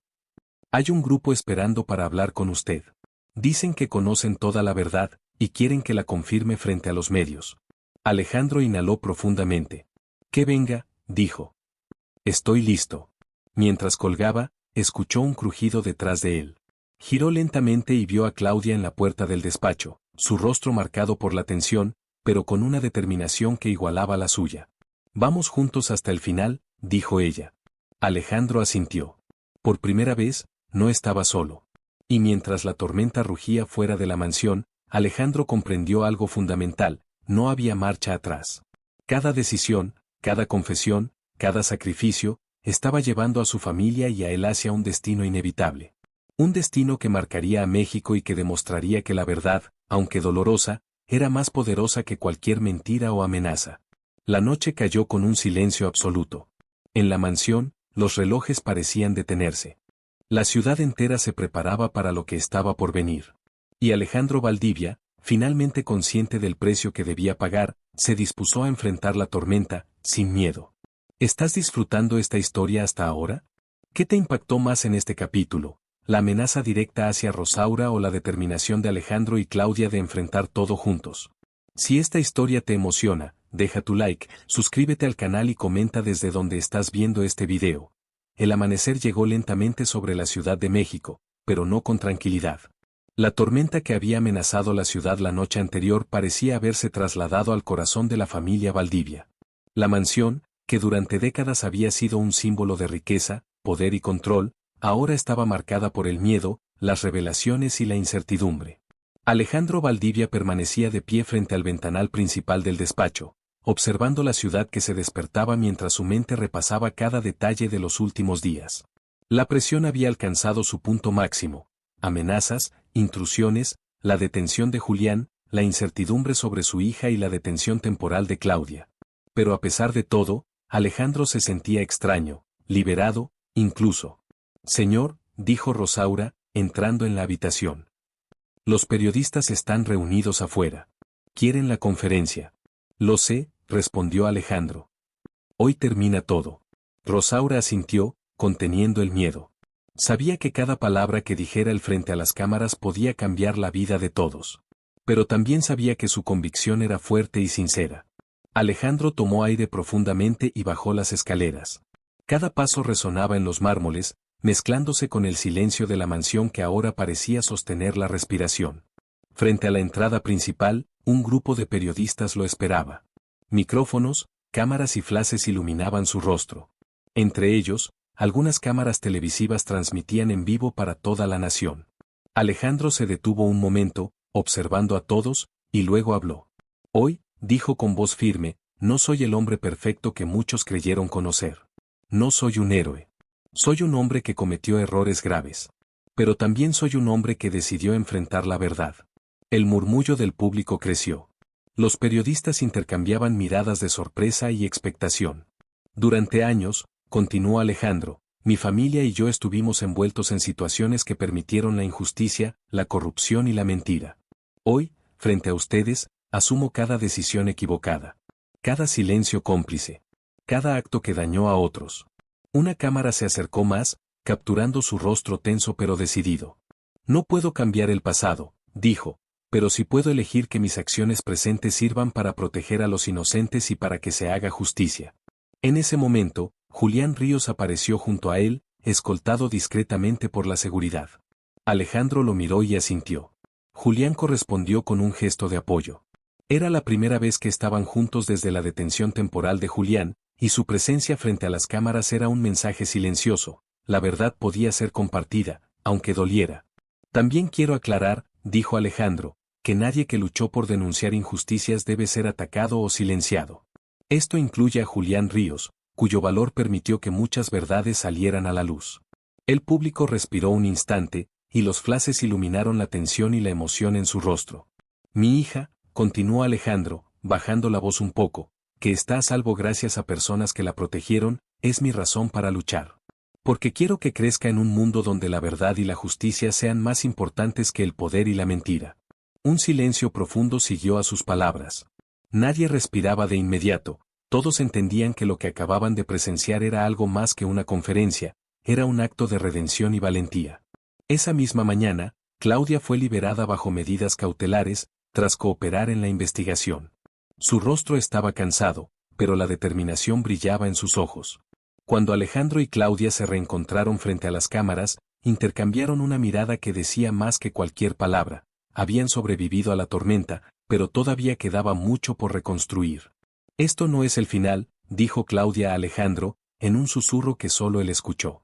Hay un grupo esperando para hablar con usted. Dicen que conocen toda la verdad, y quieren que la confirme frente a los medios. Alejandro inhaló profundamente. Que venga, dijo. Estoy listo. Mientras colgaba, escuchó un crujido detrás de él. Giró lentamente y vio a Claudia en la puerta del despacho, su rostro marcado por la tensión, pero con una determinación que igualaba la suya. Vamos juntos hasta el final, dijo ella. Alejandro asintió. Por primera vez, no estaba solo. Y mientras la tormenta rugía fuera de la mansión, Alejandro comprendió algo fundamental: no había marcha atrás. Cada decisión, cada confesión, cada sacrificio, estaba llevando a su familia y a él hacia un destino inevitable. Un destino que marcaría a México y que demostraría que la verdad, aunque dolorosa, era más poderosa que cualquier mentira o amenaza. La noche cayó con un silencio absoluto. En la mansión, los relojes parecían detenerse. La ciudad entera se preparaba para lo que estaba por venir. Y Alejandro Valdivia, finalmente consciente del precio que debía pagar, se dispuso a enfrentar la tormenta, sin miedo. ¿Estás disfrutando esta historia hasta ahora? ¿Qué te impactó más en este capítulo? ¿La amenaza directa hacia Rosaura o la determinación de Alejandro y Claudia de enfrentar todo juntos? Si esta historia te emociona, deja tu like, suscríbete al canal y comenta desde donde estás viendo este video. El amanecer llegó lentamente sobre la Ciudad de México, pero no con tranquilidad. La tormenta que había amenazado la ciudad la noche anterior parecía haberse trasladado al corazón de la familia Valdivia. La mansión, que durante décadas había sido un símbolo de riqueza, poder y control, ahora estaba marcada por el miedo, las revelaciones y la incertidumbre. Alejandro Valdivia permanecía de pie frente al ventanal principal del despacho, observando la ciudad que se despertaba mientras su mente repasaba cada detalle de los últimos días. La presión había alcanzado su punto máximo: amenazas, intrusiones, la detención de Julián, la incertidumbre sobre su hija y la detención temporal de Claudia. Pero a pesar de todo, Alejandro se sentía extraño, liberado, incluso. Señor, dijo Rosaura, entrando en la habitación. Los periodistas están reunidos afuera. Quieren la conferencia. Lo sé, respondió Alejandro. Hoy termina todo. Rosaura asintió, conteniendo el miedo. Sabía que cada palabra que dijera él frente a las cámaras podía cambiar la vida de todos. Pero también sabía que su convicción era fuerte y sincera. Alejandro tomó aire profundamente y bajó las escaleras. Cada paso resonaba en los mármoles, mezclándose con el silencio de la mansión que ahora parecía sostener la respiración. Frente a la entrada principal, un grupo de periodistas lo esperaba. Micrófonos, cámaras y flashes iluminaban su rostro. Entre ellos, algunas cámaras televisivas transmitían en vivo para toda la nación. Alejandro se detuvo un momento, observando a todos, y luego habló. Hoy, dijo con voz firme, no soy el hombre perfecto que muchos creyeron conocer. No soy un héroe. Soy un hombre que cometió errores graves. Pero también soy un hombre que decidió enfrentar la verdad. El murmullo del público creció. Los periodistas intercambiaban miradas de sorpresa y expectación. Durante años, continuó Alejandro, mi familia y yo estuvimos envueltos en situaciones que permitieron la injusticia, la corrupción y la mentira. Hoy, frente a ustedes, asumo cada decisión equivocada. Cada silencio cómplice. Cada acto que dañó a otros. Una cámara se acercó más, capturando su rostro tenso pero decidido. No puedo cambiar el pasado, dijo, pero sí puedo elegir que mis acciones presentes sirvan para proteger a los inocentes y para que se haga justicia. En ese momento, Julián Ríos apareció junto a él, escoltado discretamente por la seguridad. Alejandro lo miró y asintió. Julián correspondió con un gesto de apoyo. Era la primera vez que estaban juntos desde la detención temporal de Julián, y su presencia frente a las cámaras era un mensaje silencioso: la verdad podía ser compartida, aunque doliera. También quiero aclarar, dijo Alejandro, que nadie que luchó por denunciar injusticias debe ser atacado o silenciado. Esto incluye a Julián Ríos, cuyo valor permitió que muchas verdades salieran a la luz. El público respiró un instante, y los flashes iluminaron la tensión y la emoción en su rostro. Mi hija, continuó Alejandro, bajando la voz un poco, que está a salvo gracias a personas que la protegieron, es mi razón para luchar. Porque quiero que crezca en un mundo donde la verdad y la justicia sean más importantes que el poder y la mentira. Un silencio profundo siguió a sus palabras. Nadie respiraba de inmediato, todos entendían que lo que acababan de presenciar era algo más que una conferencia, era un acto de redención y valentía. Esa misma mañana, Claudia fue liberada bajo medidas cautelares, tras cooperar en la investigación. Su rostro estaba cansado, pero la determinación brillaba en sus ojos. Cuando Alejandro y Claudia se reencontraron frente a las cámaras, intercambiaron una mirada que decía más que cualquier palabra. Habían sobrevivido a la tormenta, pero todavía quedaba mucho por reconstruir. Esto no es el final, dijo Claudia a Alejandro, en un susurro que solo él escuchó.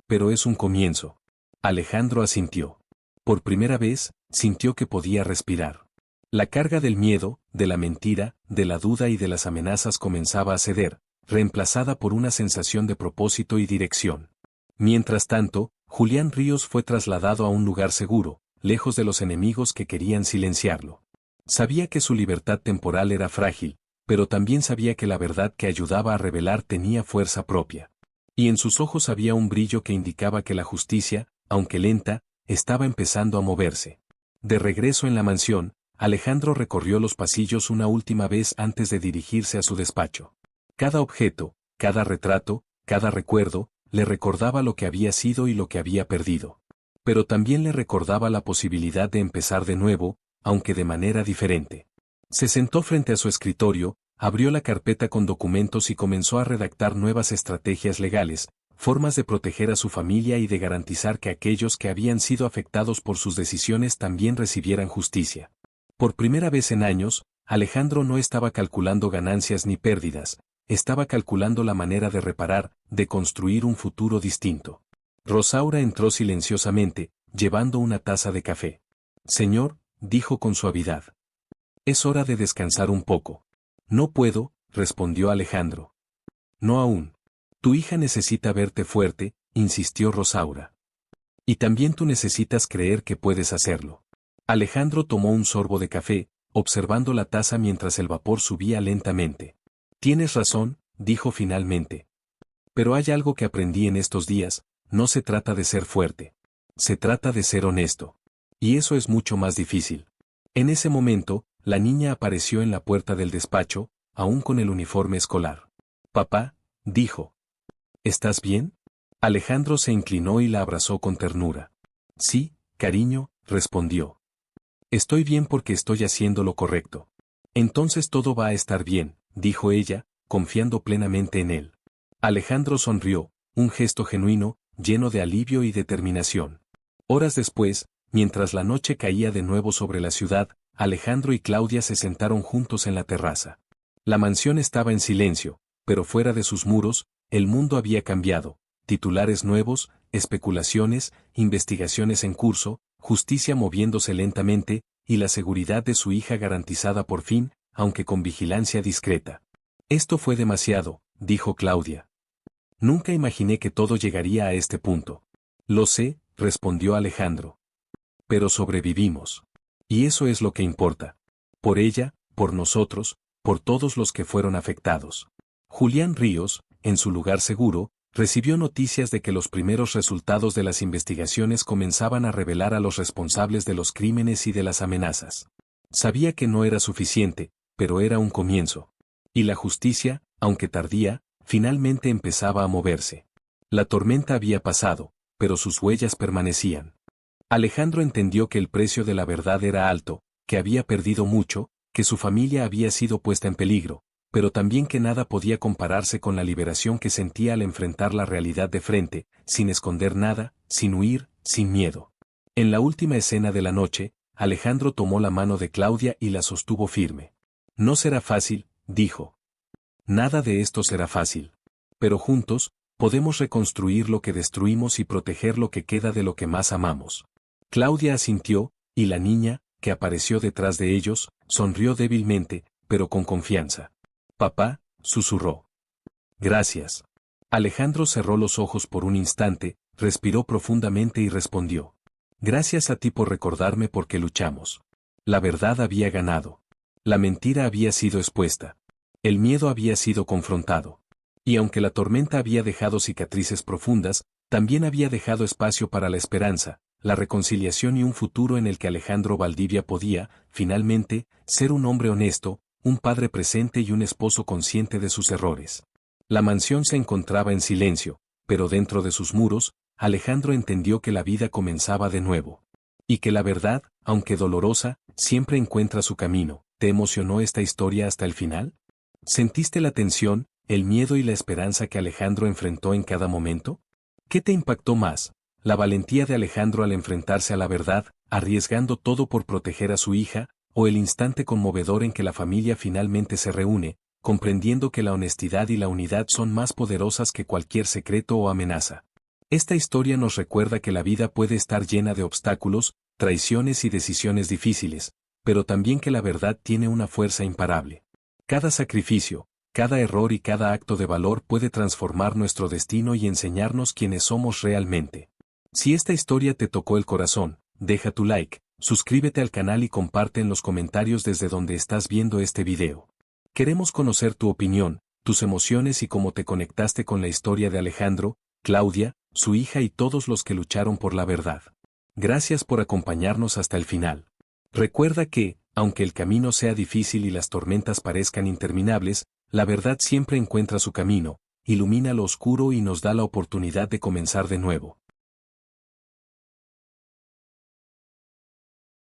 Pero es un comienzo. Alejandro asintió. Por primera vez, sintió que podía respirar. La carga del miedo, de la mentira, de la duda y de las amenazas comenzaba a ceder, reemplazada por una sensación de propósito y dirección. Mientras tanto, Julián Ríos fue trasladado a un lugar seguro, lejos de los enemigos que querían silenciarlo. Sabía que su libertad temporal era frágil, pero también sabía que la verdad que ayudaba a revelar tenía fuerza propia. Y en sus ojos había un brillo que indicaba que la justicia, aunque lenta, estaba empezando a moverse. De regreso en la mansión, Alejandro recorrió los pasillos una última vez antes de dirigirse a su despacho. Cada objeto, cada retrato, cada recuerdo, le recordaba lo que había sido y lo que había perdido. Pero también le recordaba la posibilidad de empezar de nuevo, aunque de manera diferente. Se sentó frente a su escritorio, abrió la carpeta con documentos y comenzó a redactar nuevas estrategias legales, formas de proteger a su familia y de garantizar que aquellos que habían sido afectados por sus decisiones también recibieran justicia. Por primera vez en años, Alejandro no estaba calculando ganancias ni pérdidas, estaba calculando la manera de reparar, de construir un futuro distinto. Rosaura entró silenciosamente, llevando una taza de café. Señor, dijo con suavidad. Es hora de descansar un poco. No puedo, respondió Alejandro. No aún. Tu hija necesita verte fuerte, insistió Rosaura. Y también tú necesitas creer que puedes hacerlo. Alejandro tomó un sorbo de café, observando la taza mientras el vapor subía lentamente. Tienes razón, dijo finalmente. Pero hay algo que aprendí en estos días, no se trata de ser fuerte. Se trata de ser honesto. Y eso es mucho más difícil. En ese momento, la niña apareció en la puerta del despacho, aún con el uniforme escolar. Papá, dijo. ¿Estás bien? Alejandro se inclinó y la abrazó con ternura. Sí, cariño, respondió. Estoy bien porque estoy haciendo lo correcto. Entonces todo va a estar bien, dijo ella, confiando plenamente en él. Alejandro sonrió, un gesto genuino, lleno de alivio y determinación. Horas después, mientras la noche caía de nuevo sobre la ciudad, Alejandro y Claudia se sentaron juntos en la terraza. La mansión estaba en silencio, pero fuera de sus muros, el mundo había cambiado. Titulares nuevos, especulaciones, investigaciones en curso, justicia moviéndose lentamente, y la seguridad de su hija garantizada por fin, aunque con vigilancia discreta. Esto fue demasiado, dijo Claudia. Nunca imaginé que todo llegaría a este punto. Lo sé, respondió Alejandro. Pero sobrevivimos. Y eso es lo que importa. Por ella, por nosotros, por todos los que fueron afectados. Julián Ríos, en su lugar seguro, recibió noticias de que los primeros resultados de las investigaciones comenzaban a revelar a los responsables de los crímenes y de las amenazas. Sabía que no era suficiente, pero era un comienzo. Y la justicia, aunque tardía, finalmente empezaba a moverse. La tormenta había pasado, pero sus huellas permanecían. Alejandro entendió que el precio de la verdad era alto, que había perdido mucho, que su familia había sido puesta en peligro, pero también que nada podía compararse con la liberación que sentía al enfrentar la realidad de frente, sin esconder nada, sin huir, sin miedo. En la última escena de la noche, Alejandro tomó la mano de Claudia y la sostuvo firme. No será fácil, dijo. Nada de esto será fácil. Pero juntos, podemos reconstruir lo que destruimos y proteger lo que queda de lo que más amamos. Claudia asintió, y la niña, que apareció detrás de ellos, sonrió débilmente, pero con confianza. Papá, susurró. Gracias. Alejandro cerró los ojos por un instante, respiró profundamente y respondió. Gracias a ti por recordarme por qué luchamos. La verdad había ganado. La mentira había sido expuesta. El miedo había sido confrontado. Y aunque la tormenta había dejado cicatrices profundas, también había dejado espacio para la esperanza, la reconciliación y un futuro en el que Alejandro Valdivia podía, finalmente, ser un hombre honesto, un padre presente y un esposo consciente de sus errores. La mansión se encontraba en silencio, pero dentro de sus muros, Alejandro entendió que la vida comenzaba de nuevo. Y que la verdad, aunque dolorosa, siempre encuentra su camino. ¿Te emocionó esta historia hasta el final? ¿Sentiste la tensión, el miedo y la esperanza que Alejandro enfrentó en cada momento? ¿Qué te impactó más? ¿La valentía de Alejandro al enfrentarse a la verdad, arriesgando todo por proteger a su hija, o el instante conmovedor en que la familia finalmente se reúne, comprendiendo que la honestidad y la unidad son más poderosas que cualquier secreto o amenaza? Esta historia nos recuerda que la vida puede estar llena de obstáculos, traiciones y decisiones difíciles, pero también que la verdad tiene una fuerza imparable. Cada sacrificio, cada error y cada acto de valor puede transformar nuestro destino y enseñarnos quiénes somos realmente. Si esta historia te tocó el corazón, deja tu like, suscríbete al canal y comparte en los comentarios desde donde estás viendo este video. Queremos conocer tu opinión, tus emociones y cómo te conectaste con la historia de Alejandro, Claudia, su hija y todos los que lucharon por la verdad. Gracias por acompañarnos hasta el final. Recuerda que, aunque el camino sea difícil y las tormentas parezcan interminables, la verdad siempre encuentra su camino, ilumina lo oscuro y nos da la oportunidad de comenzar de nuevo.